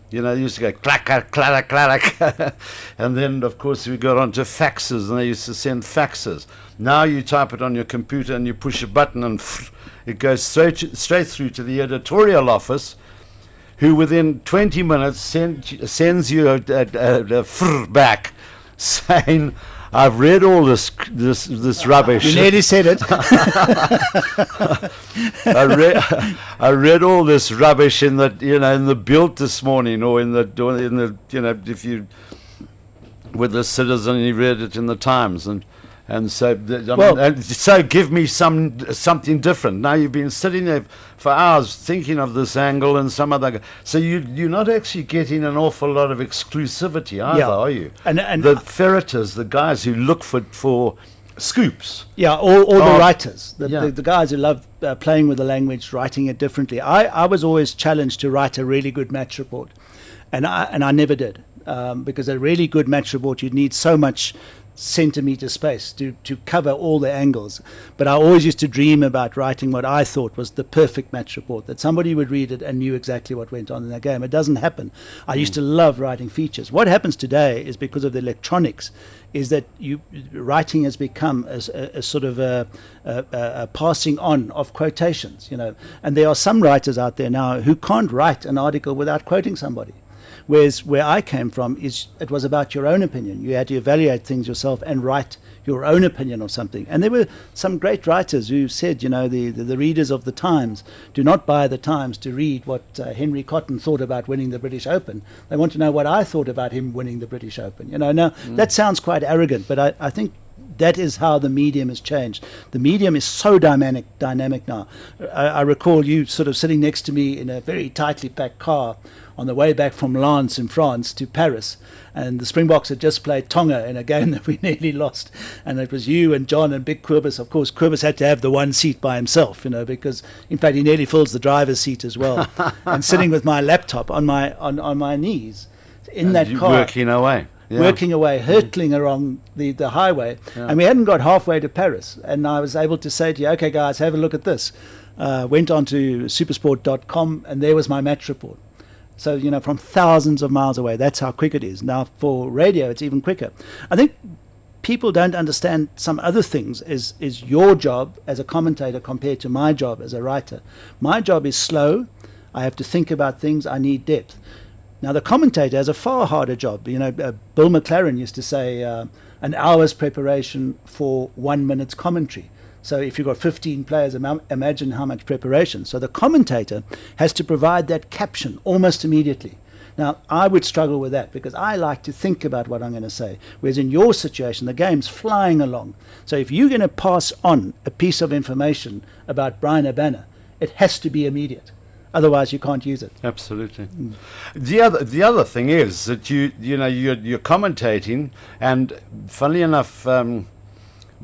You used to go clack, clack, clack, clack. And then, of course, we got onto faxes, and they used to send faxes. Now you type it on your computer and you push a button and it goes straight through to the editorial office, who within 20 minutes sends you a back saying, I've read all this rubbish. You nearly said it. I read all this rubbish in the Bild this morning, or in the if you with the Citizen, you read it in the Times, and so so give me something different. Now you've been sitting there for hours thinking of this angle and some other. So you're not actually getting an awful lot of exclusivity either, are you? And the ferreters, the guys who look for scoops. Yeah, or the writers, the guys who love playing with the language, writing it differently. I was always challenged to write a really good match report, and I never did, because a really good match report, you'd need so much centimeter space to cover all the angles. But I always used to dream about writing what I thought was the perfect match report, that somebody would read it and knew exactly what went on in that game. It doesn't happen. I used to love writing features. What happens today is, because of the electronics, is that writing has become a sort of a passing on of quotations, and there are some writers out there now who can't write an article without quoting somebody. Whereas where I came from, it was about your own opinion. You had to evaluate things yourself and write your own opinion of something. And there were some great writers who said, the readers of the Times do not buy the Times to read what Henry Cotton thought about winning the British Open. They want to know what I thought about him winning the British Open. Now that sounds quite arrogant, but I think that is how the medium has changed. The medium is so dynamic now. I recall you sort of sitting next to me in a very tightly packed car on the way back from Lens in France to Paris, and the Springboks had just played Tonga in a game that we nearly lost, and it was you and John and Big Quibus. Of course, Quibus had to have the one seat by himself, because in fact he nearly fills the driver's seat as well. And sitting with my laptop on my knees in that car, working away, hurtling along the highway, and we hadn't got halfway to Paris, and I was able to say to you, okay guys, have a look at this. Went on to supersport.com, and there was my match report. So, from thousands of miles away, that's how quick it is. Now, for radio, it's even quicker. I think people don't understand some other things is your job as a commentator compared to my job as a writer. My job is slow. I have to think about things. I need depth. Now, the commentator has a far harder job. Bill McLaren used to say an hour's preparation for 1 minute's commentary. So if you've got 15 players, imagine how much preparation. So the commentator has to provide that caption almost immediately. Now, I would struggle with that because I like to think about what I'm going to say. Whereas in your situation, the game's flying along. So if you're going to pass on a piece of information about Brian Abana, it has to be immediate. Otherwise, you can't use it. Absolutely. The other thing is that you're commentating, and funnily enough,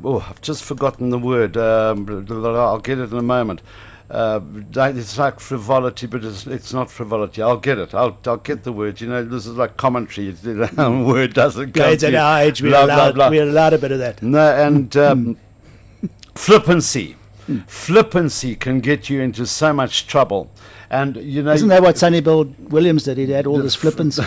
I've just forgotten the word. I'll get it in a moment. It's like frivolity, but it's not frivolity. I'll get it. I'll get the word. This is like commentary. The word doesn't come. At our age, we're allowed a bit of that. No, and flippancy. Flippancy can get you into so much trouble. And, isn't that what Sonny Bill Williams did? He had all this flippancy.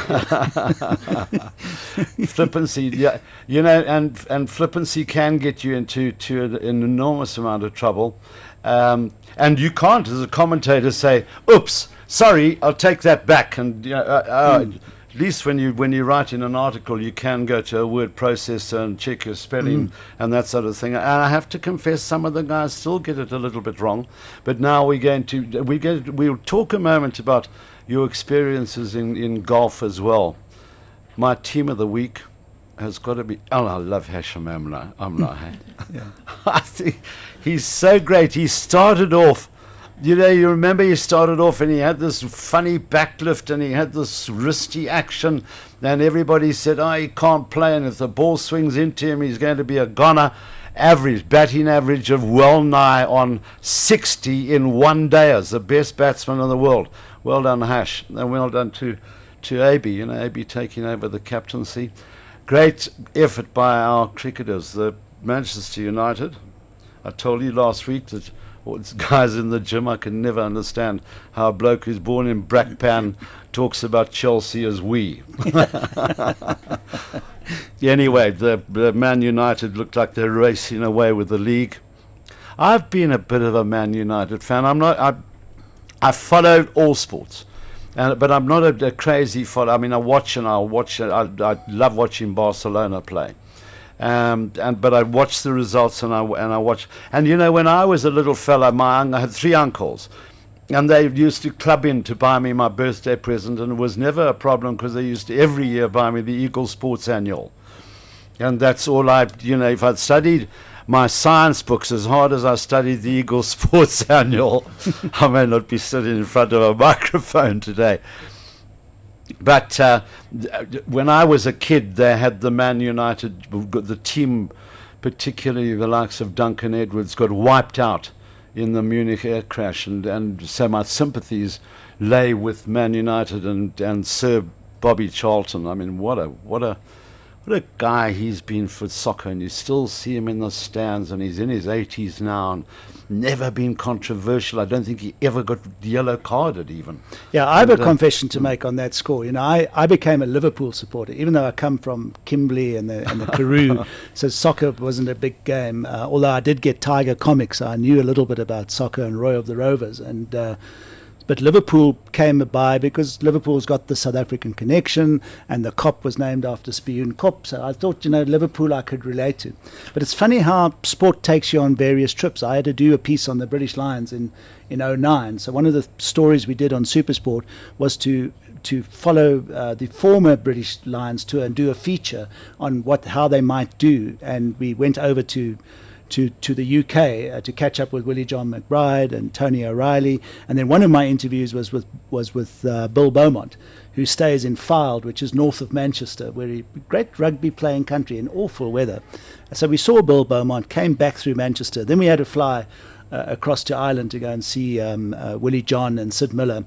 Flippancy, yeah, and flippancy can get you into an enormous amount of trouble. And you can't, as a commentator, say, "Oops, sorry, I'll take that back." And at least when you write in an article, you can go to a word processor and check your spelling and that sort of thing. And I have to confess, some of the guys still get it a little bit wrong. But now we'll talk a moment about your experiences in golf as well. My team of the week has got to be. Oh, I love Hashim Amla. I think he's so great. He started off. You remember he started off and he had this funny backlift and he had this wristy action, and everybody said, "Oh, he can't play, and if the ball swings into him, he's going to be a goner." Batting average of well nigh on 60 in one day as the best batsman in the world. Well done, Hash, and well done to AB. AB taking over the captaincy. Great effort by our cricketers, the Manchester United. I told you last week that guys in the gym, I can never understand how a bloke who's born in Brackpan talks about Chelsea as we. Anyway, the Man United looked like they're racing away with the league. I've been a bit of a Man United fan. I followed all sports, but I'm not a crazy follower. I mean, I watch and I'll watch. I love watching Barcelona play. But I watched the results and I watched. And when I was a little fella, I had 3 uncles, and they used to club in to buy me my birthday present, and it was never a problem because they used to every year buy me the Eagle Sports Annual, and that's all if I'd studied my science books as hard as I studied the Eagle Sports Annual, I may not be sitting in front of a microphone today. But when I was a kid, they had the Man United, the team, particularly the likes of Duncan Edwards, got wiped out in the Munich air crash, and so my sympathies lay with Man United and Sir Bobby Charlton. I mean, what a guy he's been for soccer, and you still see him in the stands, and he's in his 80s now, and never been controversial. I don't think he ever got yellow carded even. Yeah, I have a confession to make on that score. I became a Liverpool supporter, even though I come from Kimberley and the Karoo, so soccer wasn't a big game. Although I did get Tiger comics, I knew a little bit about soccer and Roy of the Rovers, but Liverpool came by because Liverpool's got the South African connection, and the Kop was named after Spioen Kop. So I thought, Liverpool I could relate to. But it's funny how sport takes you on various trips. I had to do a piece on the British Lions in 2009. So one of the stories we did on Supersport was to follow the former British Lions tour and do a feature on how they might do. And we went over to the UK to catch up with Willie John McBride and Tony O'Reilly, and then one of my interviews was with Bill Beaumont, who stays in Fylde, which is north of Manchester, great rugby playing country in awful weather. So we saw Bill Beaumont, came back through Manchester, then we had to fly across to Ireland to go and see Willie John and Sid Miller,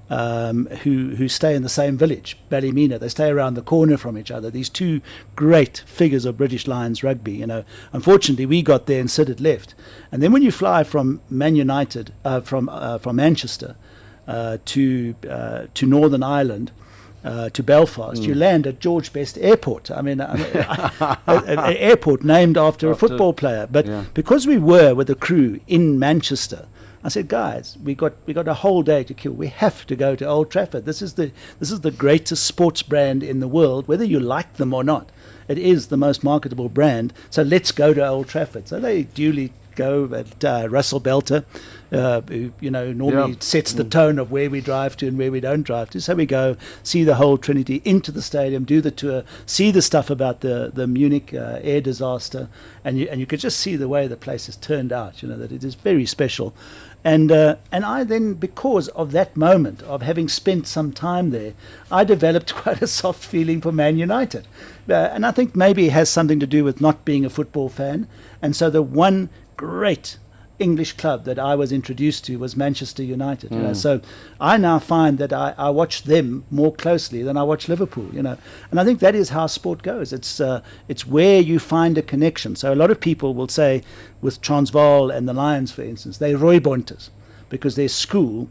who stay in the same village, Ballymena. They stay around the corner from each other. These two great figures of British Lions rugby. Unfortunately, we got there and Sid had left. And then when you fly from Man United, from Manchester to Northern Ireland, to Belfast, you land at George Best Airport. an airport named after a football player. But because we were with the crew in Manchester, I said, guys, we got a whole day to kill. We have to go to Old Trafford. This is the greatest sports brand in the world, whether you like them or not. It is the most marketable brand. So let's go to Old Trafford. So they duly go at Russell Belter, who normally sets the tone of where we drive to and where we don't drive to. So we go see the whole Trinity, into the stadium, do the tour, see the stuff about the Munich air disaster, and you could just see the way the place has turned out. That it is very special. And I then, because of that moment of having spent some time there, I developed quite a soft feeling for Man United. And I think maybe it has something to do with not being a football fan. And so the one great English club that I was introduced to was Manchester United. You know, so I now find that I watch them more closely than I watch Liverpool. You know, and I think that is how sport goes. It's where you find a connection. So a lot of people will say, with Transvaal and the Lions, for instance, they're Rooibonters because their school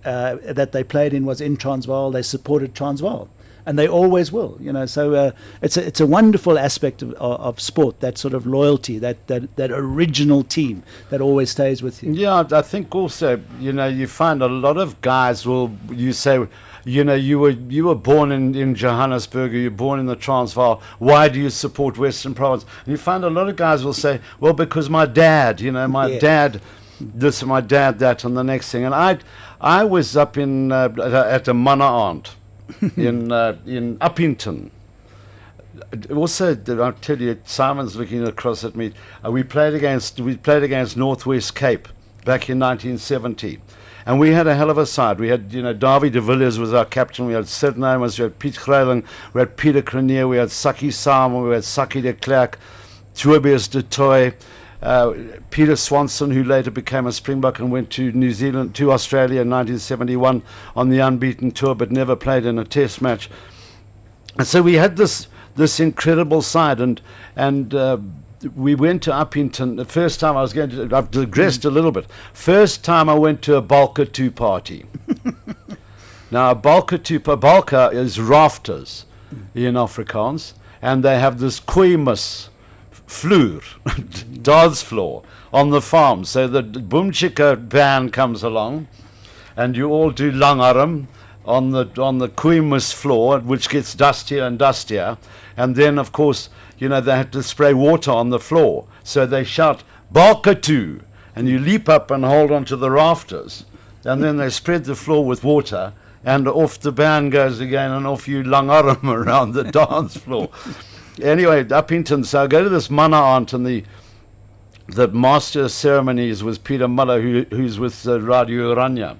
that they played in was in Transvaal. They supported Transvaal. And they always will, you know. So it's a wonderful aspect of sport, that sort of loyalty, that original team that always stays with you. Yeah, I think also, you know, you find a lot of guys you say, you know, you were born in Johannesburg, or you're born in the Transvaal. Why do you support Western Province? And you find a lot of guys will say, well, because my dad, you know, my dad this, my dad that, and the next thing. And I was up in at a mana aunt. in Uppington. Also, I'll tell you, Simon's looking across at me. We played against Northwest Cape back in 1970, and we had a hell of a side. We had, you know, Davy de Villiers was our captain. We had Sid Nymans, we had Piet Greiling, we had Peter Crenier, we had Saki Simon, we had Saki de Klerk, Tobias de Toy, Peter Swanson, who later became a Springbok and went to New Zealand, to Australia in 1971 on the unbeaten tour, but never played in a test match. And so we had this incredible side, and we went to Uppington. The first time I've digressed a little bit. First time I went to a Balka 2 party. Now, a Balka is rafters in Afrikaans, and they have this Koimus vloer, dance floor on the farm. So the Boomchika band comes along, and you all do langarm on the Koimus floor, which gets dustier and dustier. And then, of course, you know, they had to spray water on the floor. So they shout, Balkatu, and you leap up and hold onto the rafters. And then they spread the floor with water, and off the band goes again, and off you langarm around the dance floor. Anyway, Uppington, so I go to this mana aunt, and the master of ceremonies was Peter Muller, who's with Radio Ranya.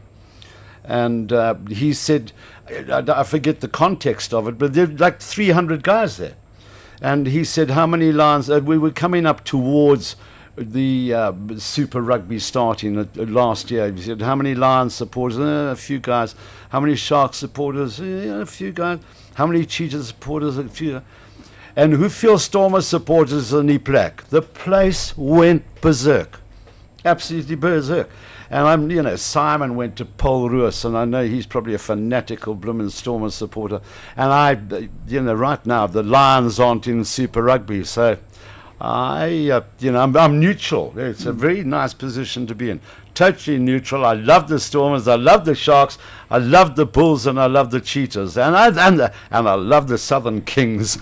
And he said, I forget the context of it, but there were like 300 guys there. And he said, how many Lions? We were coming up towards the Super Rugby starting last year. He said, how many Lions supporters? A few guys. How many Sharks supporters? A few guys. How many Cheetahs supporters? A few. And hoeveel Stormer supporters in die plek? The place went berserk. Absolutely berserk. And you know, Simon went to Paul Roos, and I know he's probably a fanatical Bloomin' Stormer supporter. And you know, right now the Lions aren't in Super Rugby, so you know, I'm neutral. It's a very nice position to be in. Totally neutral. I love the Stormers, I love the Sharks, I love the Bulls, and I love the Cheetahs, and I love the Southern Kings.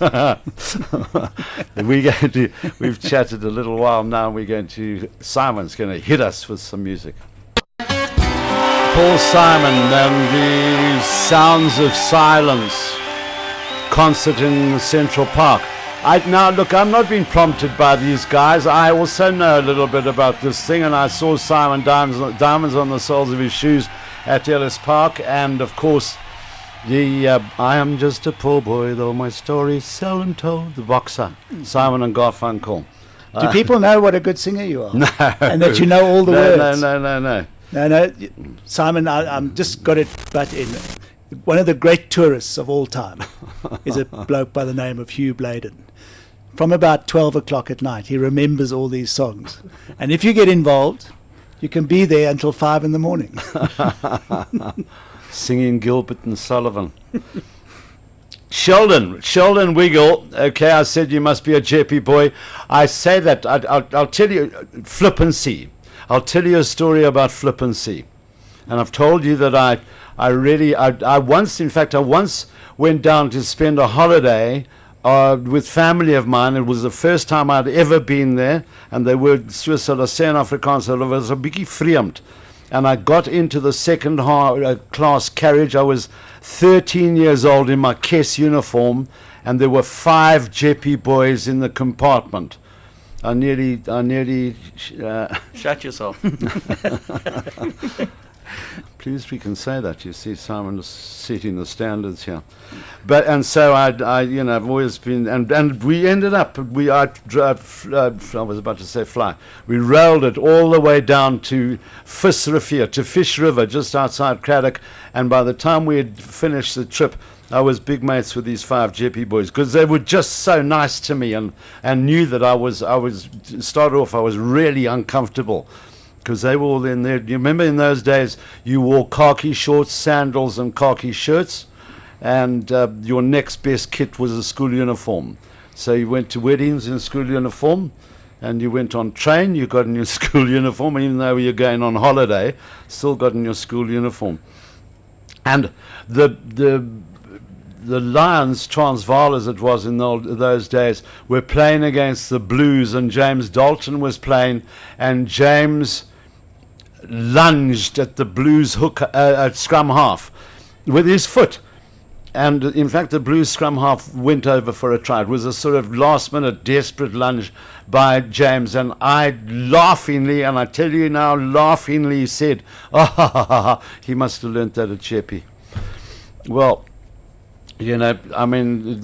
We've chatted a little while now, and Simon's going to hit us with some music. Paul Simon and the Sounds of Silence concert in Central Park. Now, look, I'm not being prompted by these guys. I also know a little bit about this thing, and I saw Simon Diamonds on the soles of his shoes at Ellis Park, and, of course, I am just a poor boy, though my story's seldom told, the boxer, Simon and Garfunkel. Do people know what a good singer you are? No. And that you know all the words? No. No, Simon, I'm just got it butt in. One of the great tourists of all time is a bloke by the name of Hugh Bladen. From about 12 o'clock at night, he remembers all these songs. And if you get involved, you can be there until 5 in the morning. Singing Gilbert and Sullivan. Sheldon Wiggle. Okay, I said you must be a Jeppy boy. I say that. I'll tell you, flippancy. I'll tell you a story about flippancy. And I've told you that I once went down to spend a holiday with family of mine. It was the first time I'd ever been there, and they were Swiss or Afrikaans, so it was a bietjie vreemd. And I got into the second class carriage. I was 13 years old in my KES uniform, and there were 5 Jeppy boys in the compartment. I nearly Shut yourself. Pleased we can say that. You see, Simon is setting the standards here. And so I've always been, and we ended up, I was about to say fly. We rolled it all the way down to Retief, to Fish River, just outside Craddock. And by the time we had finished the trip, I was big mates with these 5 Jeppy boys because they were just so nice to me and knew that I was really uncomfortable. Because they were all in there. You remember in those days, you wore khaki shorts, sandals, and khaki shirts, and your next best kit was a school uniform. So you went to weddings in school uniform, and you went on train, you got in your school uniform, even though you were going on holiday, still got in your school uniform. And the Lions, Transvaal as it was in those days, were playing against the Blues, and James Dalton was playing, and James lunged at the Blues hook at scrum half with his foot, and in fact the Blues scrum half went over for a try. It was a sort of last minute desperate lunge by James, and I laughingly, and I tell you now laughingly, said, he must have learnt that at Jeppy. Well, you know, I mean,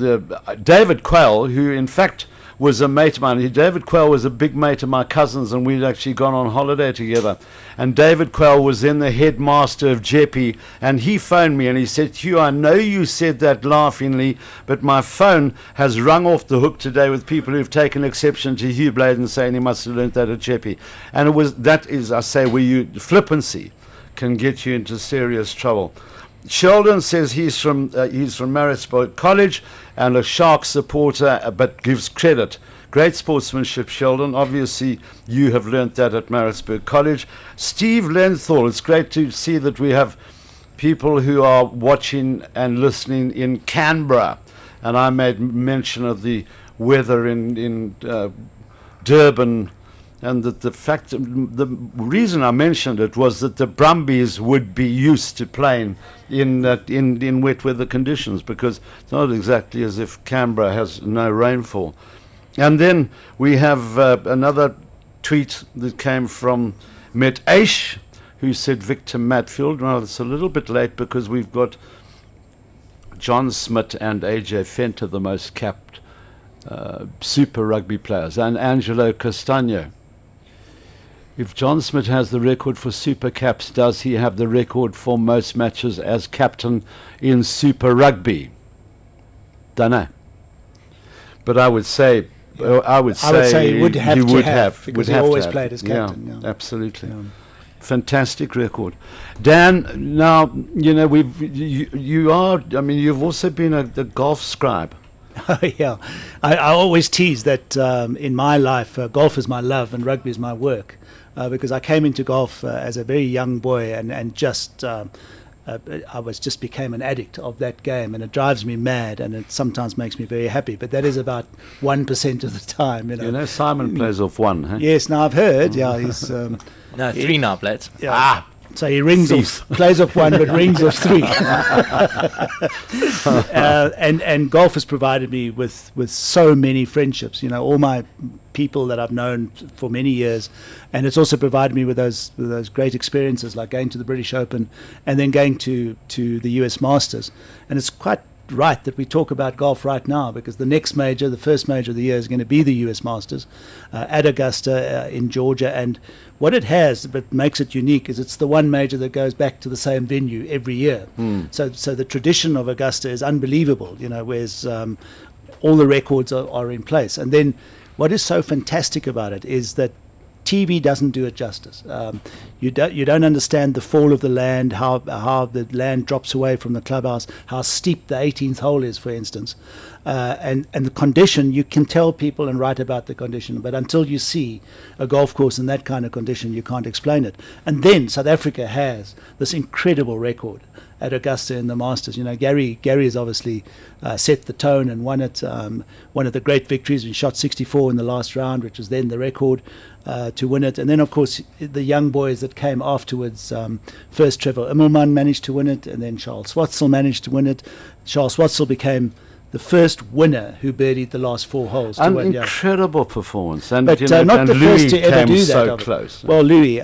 David Quayle, who in fact was a mate of mine. David Quayle was a big mate of my cousin's, and we'd actually gone on holiday together. And David Quayle was then the headmaster of Jeppy, and he phoned me and he said, Hugh, I know you said that laughingly, but my phone has rung off the hook today with people who've taken exception to Hugh Bladen saying he must have learnt that at Jeppy. And that is, I say, where flippancy can get you into serious trouble. Sheldon says he's from Maritzburg College and a Shark supporter, but gives credit. Great sportsmanship, Sheldon. Obviously, you have learnt that at Maritzburg College. Steve Lenthal, it's great to see that we have people who are watching and listening in Canberra. And I made mention of the weather in Durban, and that the reason I mentioned it was that the Brumbies would be used to playing in wet weather conditions, because it's not exactly as if Canberra has no rainfall. And then we have another tweet that came from Met Aish, who said Victor Matfield. Well, it's a little bit late because we've got John Smith and AJ Fenter, the most capped Super Rugby players, and Angelo Castagno. If John Smith has the record for Super Caps, does he have the record for most matches as captain in Super Rugby? Don't know. But I would say he would have because he always played as captain. Yeah, absolutely. Yeah. Fantastic record. Dan, now you know you've also been a golf scribe. Yeah, I always tease that in my life, golf is my love and rugby is my work. Because I came into golf as a very young boy and just became an addict of that game, and it drives me mad, and it sometimes makes me very happy. But that is about 1% of the time. You know, Simon plays off one. Huh? Yes, now I've heard. Yeah, he's no 3 now, Blades. Yeah. So he rings off, plays off one, but rings off 3. And golf has provided me with so many friendships. You know, all my people that I've known for many years, and it's also provided me with those great experiences, like going to the British Open and then going to the US Masters. And it's quite right that we talk about golf right now, because the next major, the first major of the year, is going to be the US Masters at Augusta in Georgia. And what it has that makes it unique is it's the one major that goes back to the same venue every year. So the tradition of Augusta is unbelievable, you know, whereas all the records are in place. And then what is so fantastic about it is that TV doesn't do it justice. You don't understand the fall of the land, how the land drops away from the clubhouse, how steep the 18th hole is, for instance, and the condition. You can tell people and write about the condition, but until you see a golf course in that kind of condition, you can't explain it. And then South Africa has this incredible record at Augusta in the Masters. You know, Gary has obviously set the tone and won it. One of the great victories, we shot 64 in the last round, which was then the record to win it. And then, of course, the young boys that came afterwards, first Trevor Immelman managed to win it, and then Charles Swatzel managed to win it. Charles Swatzel became the first winner who birdied the last 4 holes. An to win, incredible performance. And, but and not the Louis first to ever came do that. so close. Well, Louis,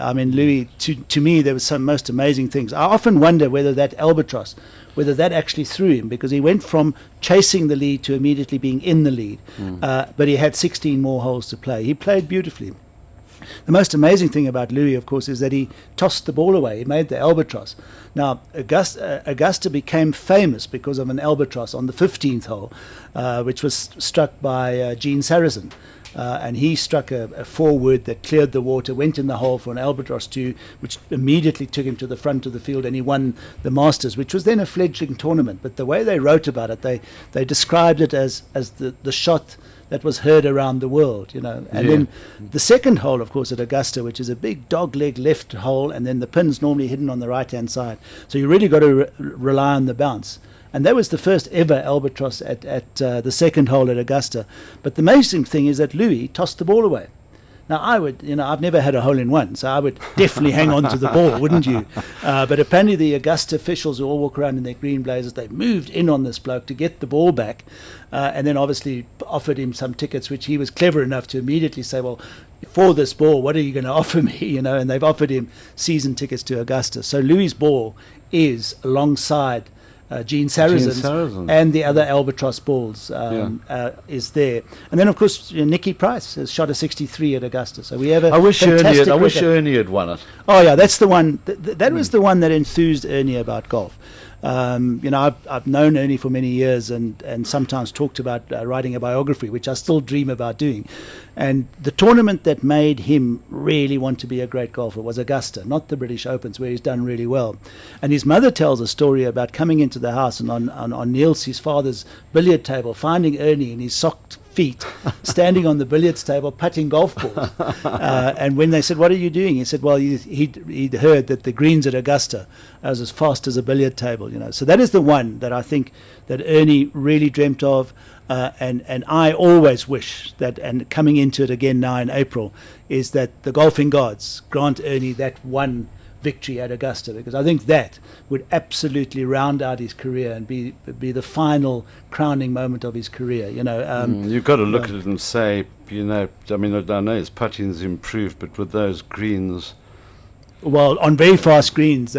to me, there were some most amazing things. I often wonder whether that albatross, whether that actually threw him, because he went from chasing the lead to immediately being in the lead. But he had 16 more holes to play. He played beautifully. The most amazing thing about Louis, of course, is that he tossed the ball away. He made the albatross. Now, Augusta became famous because of an albatross on the 15th hole, which was struck by Gene Sarazen. And he struck a forward that cleared the water, went in the hole for an albatross 2, which immediately took him to the front of the field, and he won the Masters, which was then a fledgling tournament. But the way they wrote about it, they described it as the shot that was heard around the world, you know. And then the second hole, of course, at Augusta, which is a big dog-leg left hole, and then the pin's normally hidden on the right-hand side. So you really got to rely on the bounce. And that was the first ever albatross at the second hole at Augusta. But the amazing thing is that Louis tossed the ball away. Now, I've never had a hole-in-one, so I would definitely hang on to the ball, wouldn't you? But apparently the Augusta officials who all walk around in their green blazers, they moved in on this bloke to get the ball back, and then obviously offered him some tickets, which he was clever enough to immediately say, well, for this ball, what are you going to offer me? You know, and they've offered him season tickets to Augusta. So Louis' ball is alongside Gene Sarazen's and the other albatross balls is there. And then, of course, Nicky Price has shot a 63 at Augusta. So we have a I wish fantastic Ernie had won it. Oh, yeah, that's the one. That was the one that enthused Ernie about golf. I've known Ernie for many years and sometimes talked about writing a biography, which I still dream about doing. And the tournament that made him really want to be a great golfer was Augusta, not the British Opens, where he's done really well. And his mother tells a story about coming into the house and on Niels, his father's billiard table, finding Ernie in his socked feet standing on the billiards table putting golf balls. And when they said, what are you doing? He said, well, he'd heard that the greens at Augusta was as fast as a billiard table, you know. So that is the one that I think that Ernie really dreamt of. And I always wish that, and coming into it again now in April, is that the golfing gods grant Ernie that one victory at Augusta, because I think that would absolutely round out his career and be the final crowning moment of his career. You know, you've got to look at it and say, you know, I mean, I know his putting's improved, but with those greens, well, on very fast greens,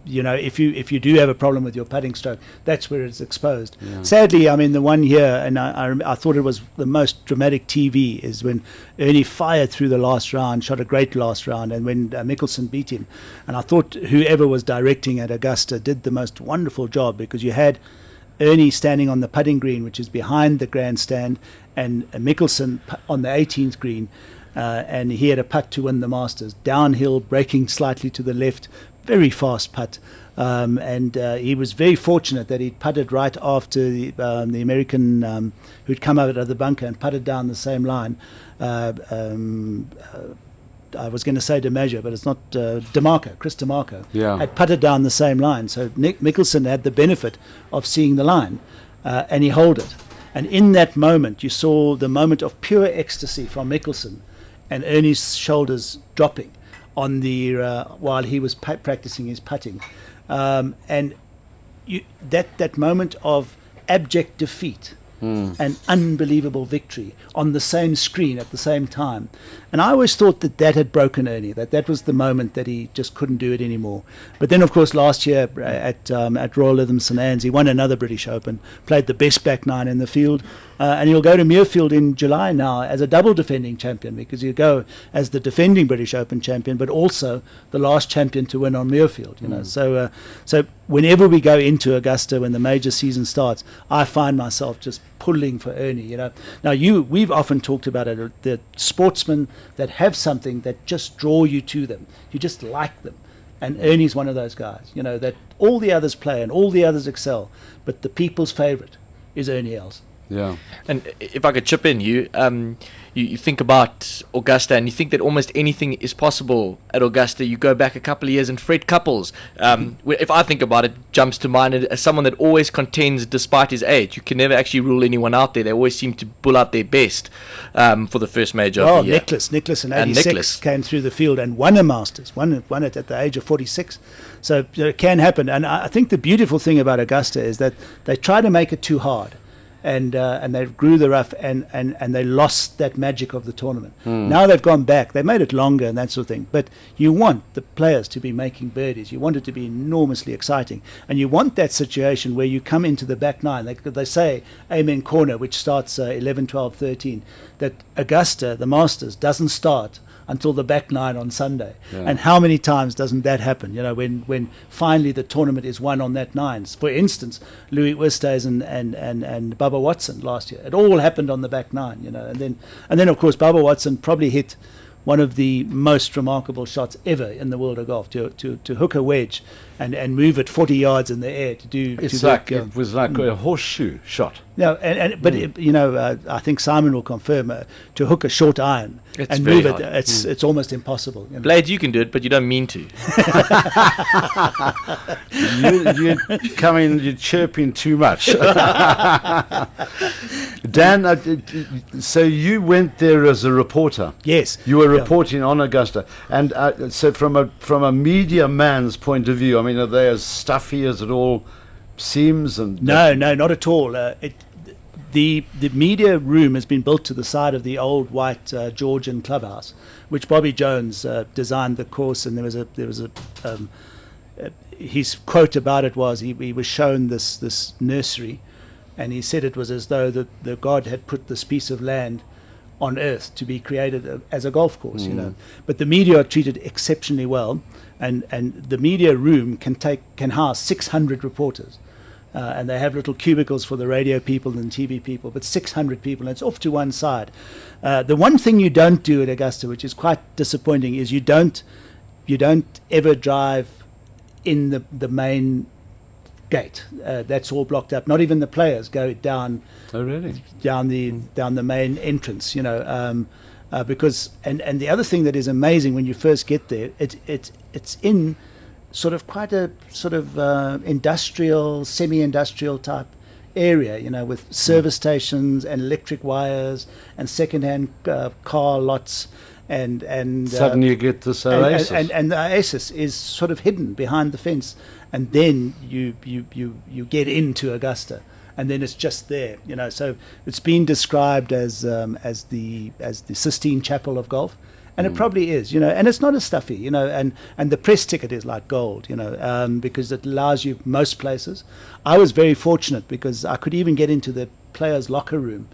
you know, if you do have a problem with your putting stroke, that's where it's exposed. Yeah. Sadly, I mean, the one here, and I thought it was the most dramatic TV, is when Ernie fired through the last round, shot a great last round, and when Mickelson beat him. And I thought whoever was directing at Augusta did the most wonderful job, because you had Ernie standing on the putting green, which is behind the grandstand, and Mickelson on the 18th green, and he had a putt to win the Masters, downhill, breaking slightly to the left, very fast putt, and he was very fortunate that he'd putted right after the American who'd come out of the bunker and putted down the same line. I was going to say DeMaggio, but it's not DeMarco. Chris DeMarco had putted down the same line, so Nick Mickelson had the benefit of seeing the line, and he holed it. And in that moment, you saw the moment of pure ecstasy from Mickelson, and Ernie's shoulders dropping on the while he was practicing his putting, and that moment of abject defeat and unbelievable victory on the same screen at the same time. And I always thought that had broken Ernie, that was the moment that he just couldn't do it anymore. But then, of course, last year at Royal Lytham St Anne's, he won another British Open, played the best back nine in the field, and he'll go to Muirfield in July now as a double defending champion, because you go as the defending British Open champion, but also the last champion to win on Muirfield. You know, so whenever we go into Augusta when the major season starts, I find myself just pulling for Ernie. You know, now we've often talked about it, the sportsmen that have something that just draw you to them. You just like them. And Ernie's one of those guys, you know, that all the others play and all the others excel, but the people's favorite is Ernie Els. Yeah. And if I could chip in, you think about Augusta and you think that almost anything is possible at Augusta. You go back a couple of years and Fred Couples, if I think about it, jumps to mind as someone that always contends despite his age. You can never actually rule anyone out there. They always seem to pull out their best for the first major of the year. Nicholas in 86 came through the field and won a Masters, won it at the age of 46. So it can happen. And I think the beautiful thing about Augusta is that they try to make it too hard. and they grew the rough, and they lost that magic of the tournament. Now they've gone back. They made it longer and that sort of thing. But you want the players to be making birdies. You want it to be enormously exciting. And you want that situation where you come into the back nine. They say Amen Corner, which starts 11, 12, 13, that Augusta, the Masters, doesn't start until the back nine on Sunday. And how many times doesn't that happen? When finally the tournament is won on that nines. For instance, Louis Oosthuizen and Bubba Watson last year. It all happened on the back nine, and then of course Bubba Watson probably hit one of the most remarkable shots ever in the world of golf, to hook a wedge and move it 40 yards in the air to do. It was like a horseshoe shot. No, but I think Simon will confirm to hook a short iron and move it. It's almost impossible. Blades, you can do it, but you don't mean to. You're chirping too much. Dan, so you went there as a reporter. Yes, you were reporting on Augusta, and so from a media man's point of view, I mean, are they as stuffy as it all seems? And no, not at all. The media room has been built to the side of the old white Georgian clubhouse, which Bobby Jones designed the course, and there was a his quote about it was he was shown this nursery, and he said it was as though the God had put this piece of land on earth to be created as a golf course, But the media are treated exceptionally well, and the media room can house 600 reporters. And they have little cubicles for the radio people and TV people, but 600 people, and it's off to one side. The one thing you don't do at Augusta, which is quite disappointing, is you don't ever drive in the main gate. That's all blocked up. Not even the players go down. Oh, really? Down the main entrance, because and the other thing that is amazing when you first get there, it's in sort of quite a sort of industrial, semi-industrial type area, with service stations and electric wires and second-hand car lots, and suddenly you get this oasis, and the oasis is sort of hidden behind the fence, and then you get into Augusta, and then it's just there, So it's been described as the Sistine Chapel of golf. And it probably is, and it's not as stuffy, and the press ticket is like gold, because it allows you most places. I was very fortunate because I could even get into the players' locker room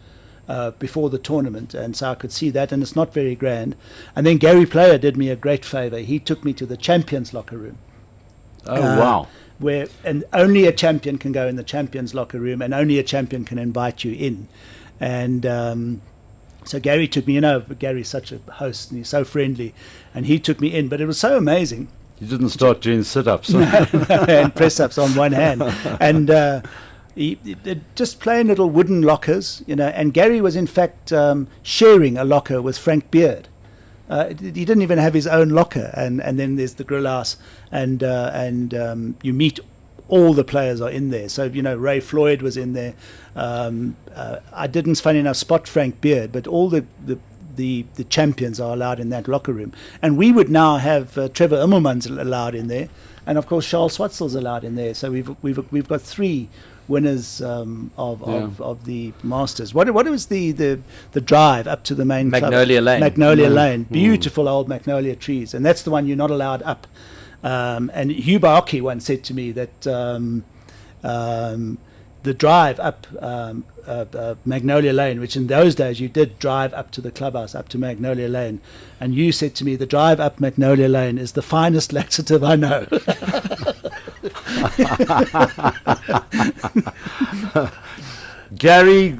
before the tournament, and so I could see that, and it's not very grand. And then Gary Player did me a great favor. He took me to the champions' locker room. Oh, wow. And only a champion can go in the champions' locker room, and only a champion can invite you in. And so Gary took me, Gary's such a host and he's so friendly, and he took me in. But it was so amazing. You didn't start doing sit-ups. And press-ups on one hand. And just plain little wooden lockers, and Gary was in fact sharing a locker with Frank Beard. He didn't even have his own locker. And then there's the grill house, and you meet all the players are in there. So, Ray Floyd was in there. I didn't, funny enough, spot Frank Beard, but all the champions are allowed in that locker room. And we would now have Trevor Immelman's allowed in there, and of course Charles Schwartzel's allowed in there. So we've got three winners of the Masters. What was the drive up to the main Magnolia Lane? Magnolia Lane, beautiful old magnolia trees, and that's the one you're not allowed up. And Hugh Baoki once said to me that the drive up Magnolia Lane, which in those days you did drive up to the clubhouse, up to Magnolia Lane, and you said to me, the drive up Magnolia Lane is the finest laxative I know. Gary,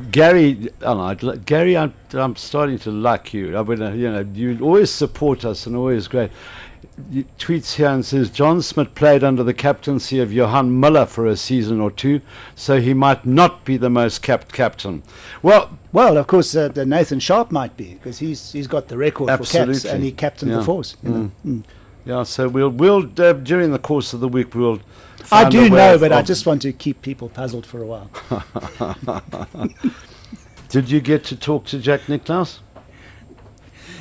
I'm starting to like you. I mean, you always support us and always great. He tweets here and says John Smith played under the captaincy of Johan Muller for a season or two, so he might not be the most capped captain. Well, of course, Nathan Sharp might be, because he's got the record for caps, and he captained the force. Yeah, so we'll during the course of the week we'll. I do know, but I just want to keep people puzzled for a while. Did you get to talk to Jack Nicklaus?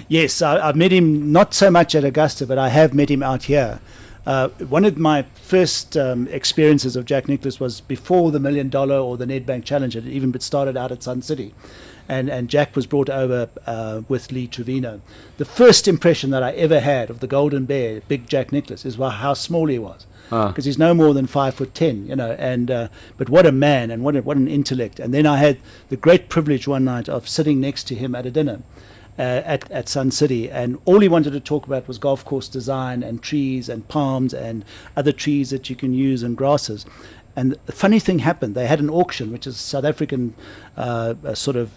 Yes, I've met him not so much at Augusta, but I have met him out here. One of my first experiences of Jack Nicklaus was before the $1 Million or the Nedbank Challenge. It even started out at Sun City. And Jack was brought over with Lee Trevino. The first impression that I ever had of the Golden Bear, big Jack Nicklaus, is how small he was. Because he's no more than 5'10", you know, and but what a man and what an intellect. And then I had the great privilege one night of sitting next to him at a dinner at Sun City, and all he wanted to talk about was golf course design and trees and palms and other trees that you can use and grasses. And the funny thing happened. They had an auction, which is a South African sort of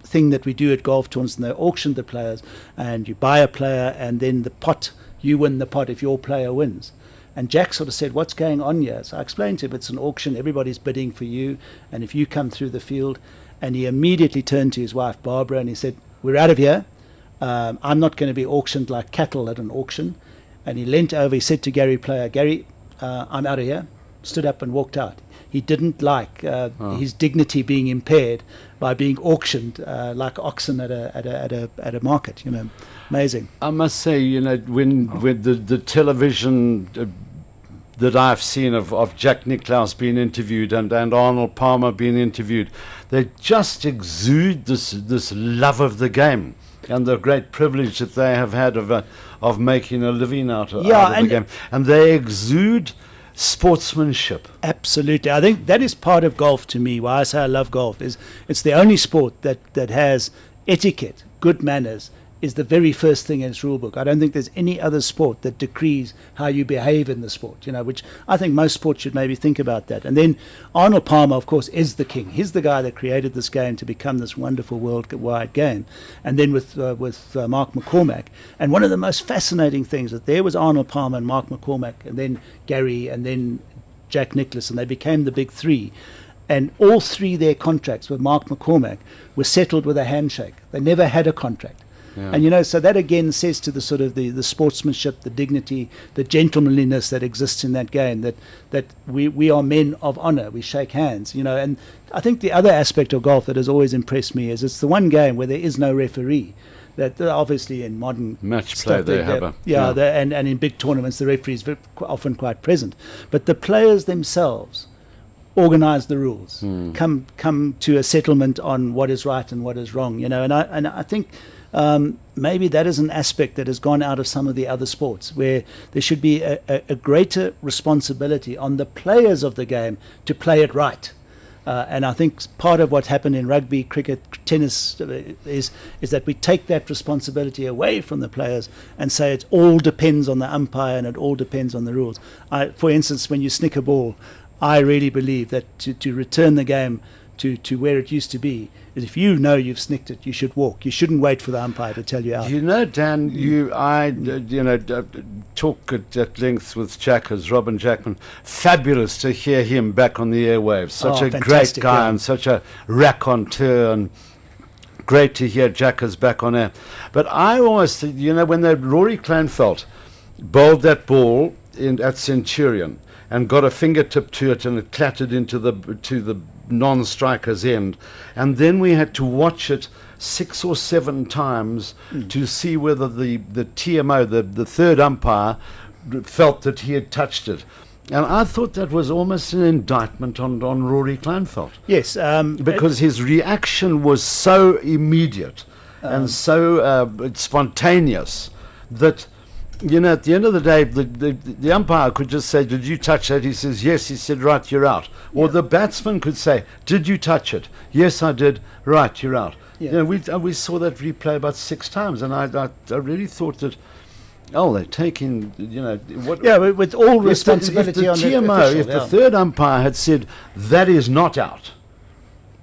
thing that we do at golf tournaments, and they auctioned the players, and you buy a player, and then the pot, you win the pot if your player wins. And Jack sort of said, what's going on here? So I explained to him, it's an auction, everybody's bidding for you, and if you come through the field. And he immediately turned to his wife, Barbara, and he said, we're out of here. I'm not going to be auctioned like cattle at an auction. And he leant over, he said to Gary Player, Gary, I'm out of here. Stood up and walked out. He didn't like his dignity being impaired by being auctioned like oxen at a market. You know, amazing. I must say, you know, when the television that I've seen of Jack Nicklaus being interviewed and Arnold Palmer being interviewed, they just exude this love of the game and the great privilege that they have had of making a living out of the game, and they exude sportsmanship. Absolutely. I think that is part of golf to me. Why I say I love golf is it's the only sport that has etiquette, good manners, is the very first thing in its rule book. I don't think there's any other sport that decrees how you behave in the sport, you know, which I think most sports should maybe think about that. And then Arnold Palmer, of course, is the king. He's the guy that created this game to become this wonderful worldwide game. And then with Mark McCormack. And one of the most fascinating things that there was Arnold Palmer and Mark McCormack, and then Gary, and then Jack Nicklaus, and they became the big three. And all three their contracts with Mark McCormack were settled with a handshake. They never had a contract. Yeah. And, you know, so that again says to the sort of the sportsmanship, the dignity, the gentlemanliness that exists in that game, that we are men of honor. We shake hands, you know. And I think the other aspect of golf that has always impressed me is it's the one game where there is no referee. That obviously in modern match play they have and in big tournaments the referee is often quite present. But the players themselves organize the rules, come to a settlement on what is right and what is wrong, you know. And I think maybe that is an aspect that has gone out of some of the other sports, where there should be a greater responsibility on the players of the game to play it right. And I think part of what happened in rugby, cricket, tennis is that we take that responsibility away from the players and say it all depends on the umpire and it all depends on the rules. For instance, when you snick a ball, I really believe that to return the game to where it used to be is if you know you've snicked it, you should walk. You shouldn't wait for the umpire to tell you out. You know, Dan, talk at length with Jack as Robin Jackman. Fabulous to hear him back on the airwaves. Such a great guy and such a raconteur, and great to hear Jack is back on air. But I almost, you know, when Rory Kleinfeldt bowled that ball at Centurion and got a fingertip to it and it clattered into the non-striker's end, and then we had to watch it 6 or 7 times to see whether the TMO, the third umpire, felt that he had touched it. And I thought that was almost an indictment on Rory Kleinfeldt. Yes. Because his reaction was so immediate and so spontaneous that, you know, at the end of the day, the umpire could just say, did you touch that? He says, yes. He said, right, you're out. Or the batsman could say, did you touch it? Yes, I did. Right, you're out. Yeah. You know, we saw that replay about 6 times, and I really thought that, they're taking, you know... with all responsibility on the TMO, if the third umpire had said, that is not out,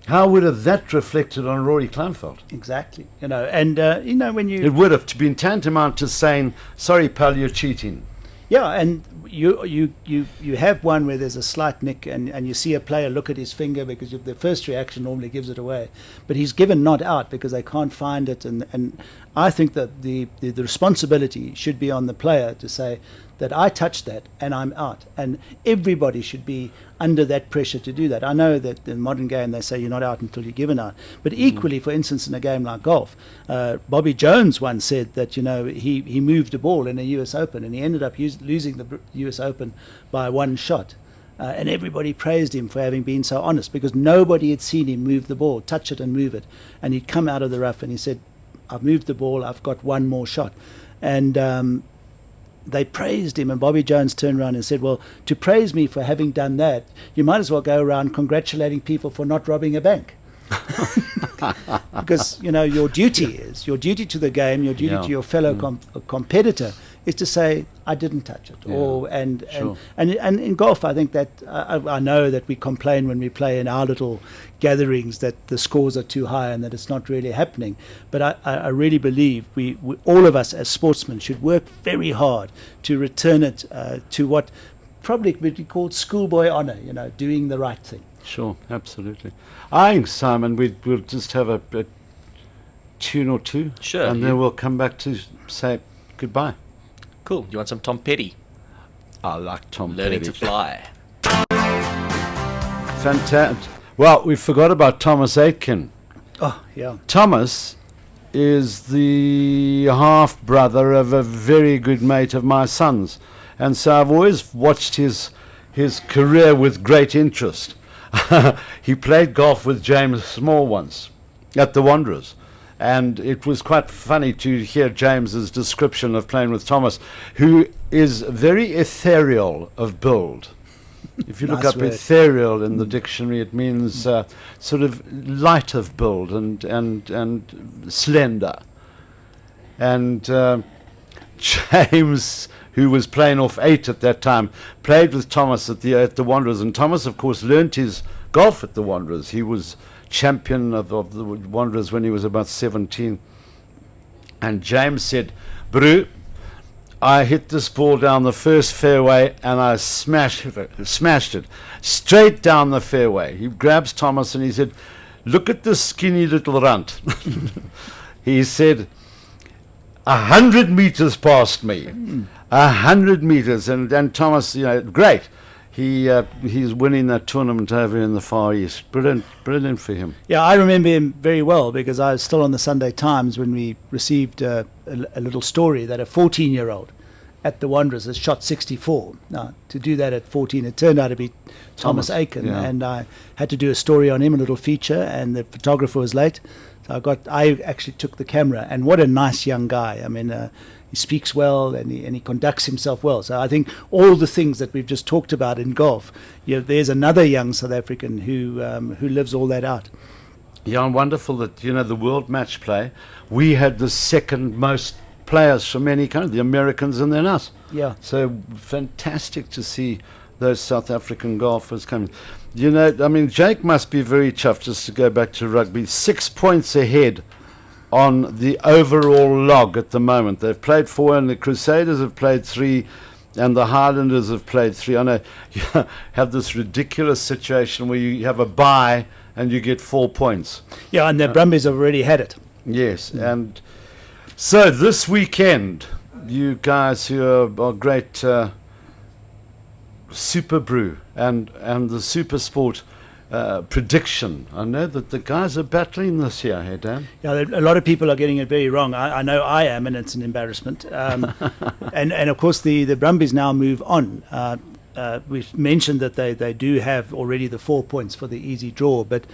how would have that reflected on Rory Kleinfeldt? Exactly. You know, and, you know, when you... It would have been tantamount to saying, sorry, pal, you're cheating. Yeah, and you have one where there's a slight nick and you see a player look at his finger because the first reaction normally gives it away. But he's given not out because they can't find it. And I think that the responsibility should be on the player to say, that I touched that and I'm out. And everybody should be under that pressure to do that. I know that in the modern game they say you're not out until you're given out. But equally, for instance, in a game like golf, Bobby Jones once said that, he moved a ball in a US Open and he ended up losing the US Open by one shot. And everybody praised him for having been so honest, because nobody had seen him move the ball, touch it and move it. And he'd come out of the rough and he said, I've moved the ball, I've got one more shot. And they praised him, and Bobby Jones turned around and said, well, to praise me for having done that, you might as well go around congratulating people for not robbing a bank. Because, your duty to the game, your duty to your fellow competitor is to say, I didn't touch it. Sure. And in golf, I think that I know that we complain when we play in our little gatherings that the scores are too high and that it's not really happening. But I really believe we all of us as sportsmen should work very hard to return it to what probably would be called schoolboy honor, doing the right thing. Sure, absolutely. I think, Simon, we'll just have a tune or two. Sure. And then we'll come back to say goodbye. Cool. You want some Tom Petty? I like Tom Learning Petty. to Fly. Fantastic. Well, we forgot about Thomas Aitken. Oh, yeah. Thomas is the half-brother of a very good mate of my son's. And so I've always watched his career with great interest. He played golf with James Small once at the Wanderers. And it was quite funny to hear James's description of playing with Thomas, who is very ethereal of build. If you look Nice up word. ethereal in the dictionary, it means sort of light of build and slender. And James, who was playing off 8 at that time, played with Thomas at the Wanderers. And Thomas, of course, learnt his golf at the Wanderers. He was champion of the Wanderers when he was about 17. And James said, Brew, I hit this ball down the first fairway and I smashed it straight down the fairway. He grabs Thomas and he said, look at this skinny little runt. He said, 100 meters past me. 100 meters. And Thomas, great. He's winning that tournament over in the Far East. Brilliant for him. Yeah, I remember him very well because I was still on the Sunday Times when we received a little story that a 14-year-old at the Wanderers has shot 64. Now, to do that at 14, it turned out to be Thomas Aitken. Yeah. And I had to do a story on him, a little feature, and the photographer was late. So I actually took the camera, and what a nice young guy. I mean, he speaks well and he conducts himself well. So I think all the things that we've just talked about in golf, there's another young South African who lives all that out. Yeah, and wonderful that, the World Match Play, we had the second most players from any country, the Americans and then us. Yeah. So fantastic to see those South African golfers coming. Jake must be very chuffed, just to go back to rugby, 6 points ahead on the overall log at the moment. They've played 4 and the Crusaders have played 3 and the Highlanders have played 3. I know you have this ridiculous situation where you have a bye and you get 4 points. Yeah, and the Brumbies have already had it. Yes, and so this weekend, you guys who are great Super Brew and the Super Sport prediction. I know that the guys are battling this year, hey Dan? Yeah, a lot of people are getting it very wrong. I know I am, and it's an embarrassment. And of course, the Brumbies now move on. We've mentioned that they do have already the 4 points for the easy draw, but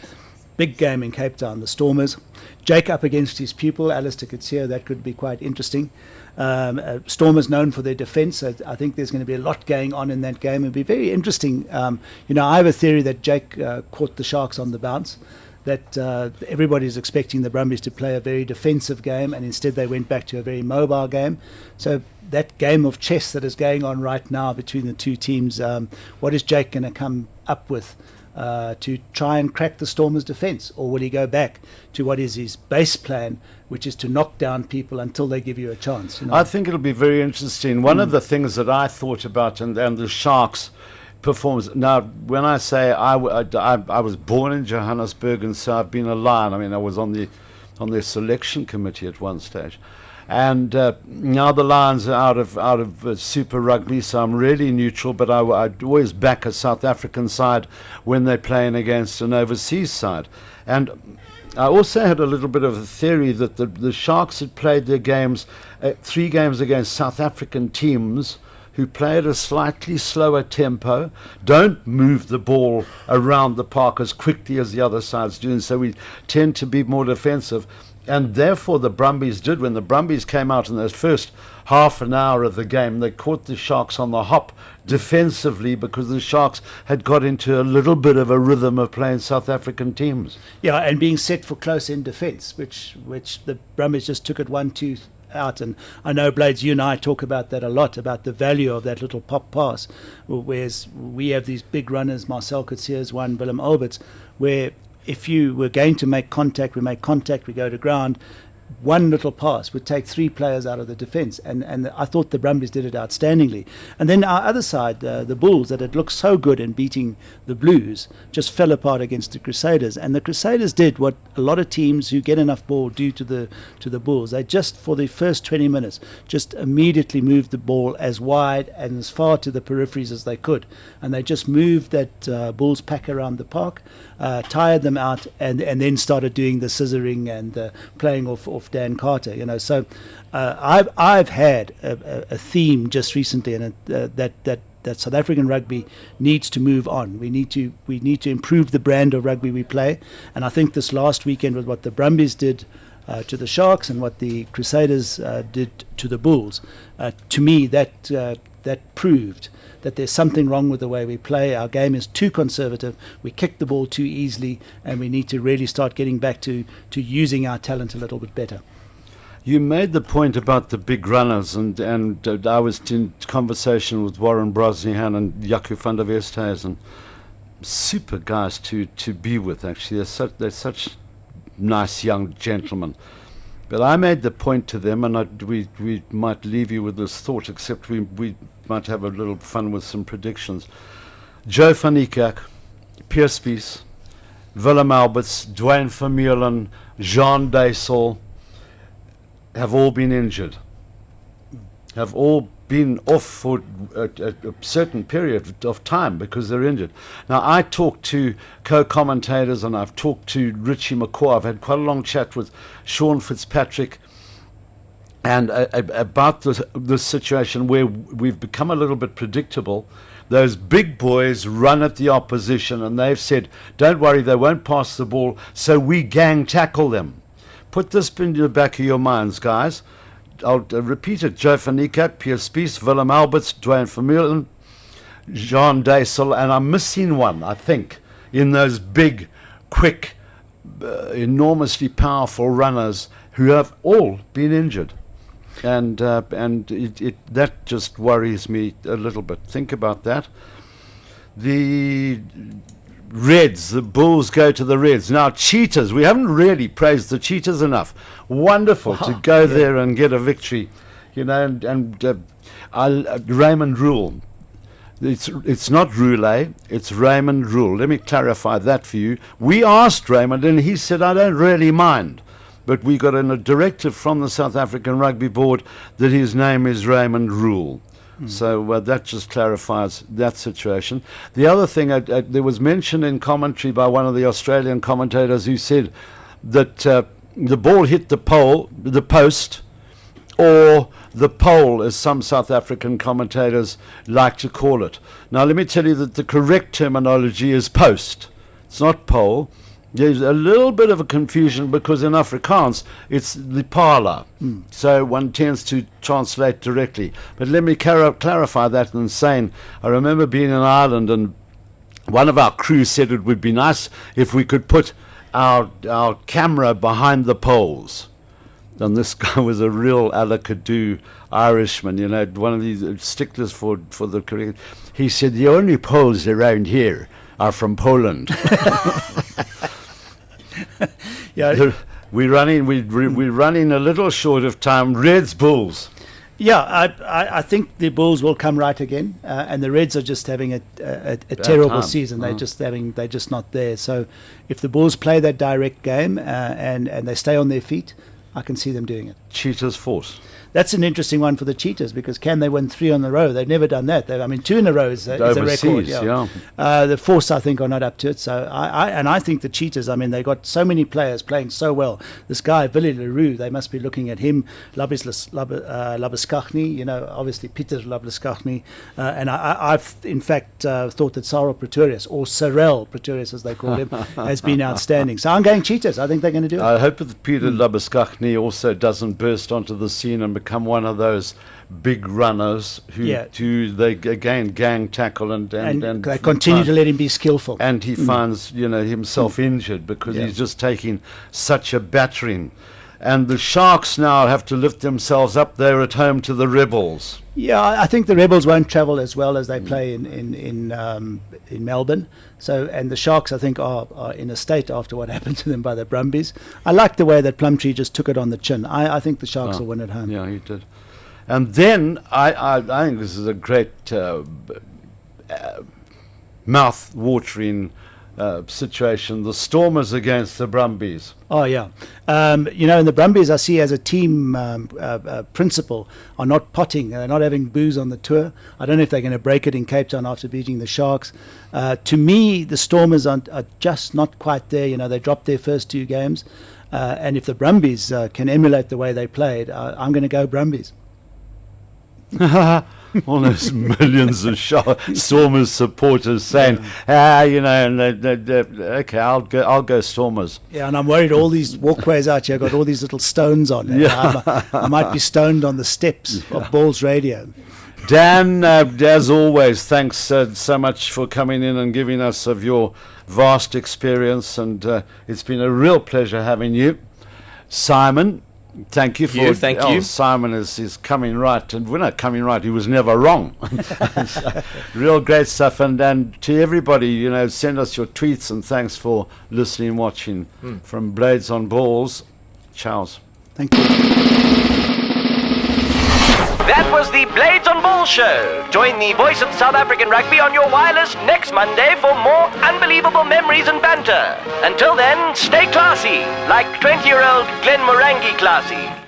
big game in Cape Town, the Stormers. Jake up against his pupil, Alistair Coetzee, that could be quite interesting. Stormers known for their defence, so I think there's going to be a lot going on in that game. It'll be very interesting. I have a theory that Jake caught the Sharks on the bounce, that everybody's expecting the Brumbies to play a very defensive game, and instead they went back to a very mobile game. So that game of chess that is going on right now between the two teams, what is Jake going to come up with to try and crack the Stormers' defence, or will he go back to what is his base plan, which is to knock down people until they give you a chance? I think it'll be very interesting. One of the things that I thought about, and the Sharks' performance. Now, when I say I was born in Johannesburg, and so I've been a Lion. I mean, I was on their selection committee at one stage. And now the Lions are out of Super Rugby, so I'm really neutral, but I'd always back a South African side when they're playing against an overseas side. And I also had a little bit of a theory that the Sharks had played their games, 3 games against South African teams who play at a slightly slower tempo, don't move the ball around the park as quickly as the other side's doing, so we tend to be more defensive. And therefore the Brumbies did. When the Brumbies came out in those first half an hour of the game, they caught the Sharks on the hop defensively because the Sharks had got into a little bit of a rhythm of playing South African teams. Yeah, and being set for close-in defence, which the Brumbies just took it 1-2 out. And I know, Blades, you and I talk about that a lot, about the value of that little pop pass, whereas we have these big runners, Marcel Coetzee one, Willem Alberts, where if you were going to make contact, we go to ground. One little pass would take 3 players out of the defence, and I thought the Brumbies did it outstandingly. And then our other side, the Bulls, that had looked so good in beating the Blues, just fell apart against the Crusaders. And the Crusaders did what a lot of teams who get enough ball do to the Bulls. They just, for the first 20 minutes, just immediately moved the ball as wide and as far to the peripheries as they could. And they just moved that Bulls pack around the park, tired them out, and then started doing the scissoring and playing off Dan Carter. So I've had a theme just recently, and that South African rugby needs to move on. We need to improve the brand of rugby we play, and I think this last weekend with what the Brumbies did to the Sharks and what the Crusaders did to the Bulls, to me that proved that there's something wrong with the way we play. Our game is too conservative. We kick the ball too easily, and we need to really start getting back to using our talent a little bit better. You made the point about the big runners, and I was in conversation with Warren Brosnahan and Jaco van der Westhuizen. Super guys to be with, actually. They're such nice young gentlemen. But I made the point to them, and we might leave you with this thought, except we might have a little fun with some predictions. Joe van Niekerk, Pierre Spies, Willem Alberts, Dwayne Vermeulen, Jean Deysel have all been injured, have all been off for a certain period of time because they're injured. Now, I talked to co-commentators, and I've talked to Richie McCaw. I've had quite a long chat with Sean Fitzpatrick and about this situation where we've become a little bit predictable. Those big boys run at the opposition, and they've said, don't worry, they won't pass the ball, so we gang tackle them. Put this in the back of your minds, guys. I'll repeat it. Joe van Niekerk, Pierre Spies, Willem Alberts, Dwayne Vermeulen, Jean Deysel, and I'm missing one, I think, in those big, quick, enormously powerful runners who have all been injured. And that just worries me a little bit. Think about that. The Reds, the Bulls go to the Reds. Now, Cheetahs, we haven't really praised the Cheetahs enough. Wonderful to go there and get a victory, and Raymond Rule. It's not Roulet, it's Raymond Rule. Let me clarify that for you. We asked Raymond, and he said, I don't really mind. But we got a directive from the South African Rugby Board that his name is Raymond Rule. So that just clarifies that situation. The other thing, there was mention in commentary by one of the Australian commentators who said that the ball hit the post, or the pole, as some South African commentators like to call it. Now, let me tell you that the correct terminology is post. It's not pole. There's a little bit of a confusion because in Afrikaans it's the pala, so one tends to translate directly. But let me clarify that and saying, I remember being in Ireland, and one of our crew said it would be nice if we could put our camera behind the poles. And this guy was a real Alakadu Irishman, one of these sticklers for the correct. He said, the only poles around here are from Poland. Yeah, we're running a little short of time. Reds, Bulls. Yeah, I think the Bulls will come right again, and the Reds are just having a terrible season. They're just not there. So if the Bulls play that direct game and they stay on their feet, I can see them doing it. Cheetahs Force. That's an interesting one for the Cheetahs, because can they win 3 on the row? They've never done that. I mean, 2 in a row is a record. Yeah. The Force, I think, are not up to it. So I think the Cheetahs, I mean, they got so many players playing so well. This guy, Willie Leroux, they must be looking at him. Labuskaghni, you know, obviously Peter Labuskaghni. And I've, in fact, thought that Cyril Pretorius, or Cyril Pretorius as they call him, has been outstanding. So I'm going Cheetahs. I think they're going to do it. I hope that Peter Labuskaghni also doesn't burst onto the scene and become one of those big runners who they again gang tackle and they continue to let him be skillful. And he finds himself injured because he's just taking such a battering. And the Sharks now have to lift themselves up. They're at home to the Rebels. Yeah, I think the Rebels won't travel as well as they play in Melbourne. So, and the Sharks, I think, are in a state after what happened to them by the Brumbies. I like the way that Plumtree just took it on the chin. I think the Sharks will win at home. Yeah, he did. And then I think this is a great mouth-watering situation. The Stormers against the Brumbies. Oh, yeah. And the Brumbies, I see as a team principle, are not potting. They're not having booze on the tour. I don't know if they're going to break it in Cape Town after beating the Sharks. To me, the Stormers are just not quite there. They dropped their first 2 games. And if the Brumbies can emulate the way they played, I'm going to go Brumbies. All those millions of Stormers supporters saying, okay, I'll go Stormers. Yeah, and I'm worried all these walkways out here got all these little stones on. Yeah. I might be stoned on the steps of Ballz Radio. Dan, as always, thanks so much for coming in and giving us of your vast experience, and it's been a real pleasure having you. Simon, thank you for thank you. Simon is coming right, and we're not coming right. He was never wrong. Real great stuff, and to everybody, send us your tweets, and thanks for listening and watching from Blades on Ballz. Ciao. Thank you. That was the Blades on Ballz show. Join the voice of South African rugby on your wireless next Monday for more unbelievable memories and banter. Until then, stay classy, like 20-year-old Glenn Morangi classy.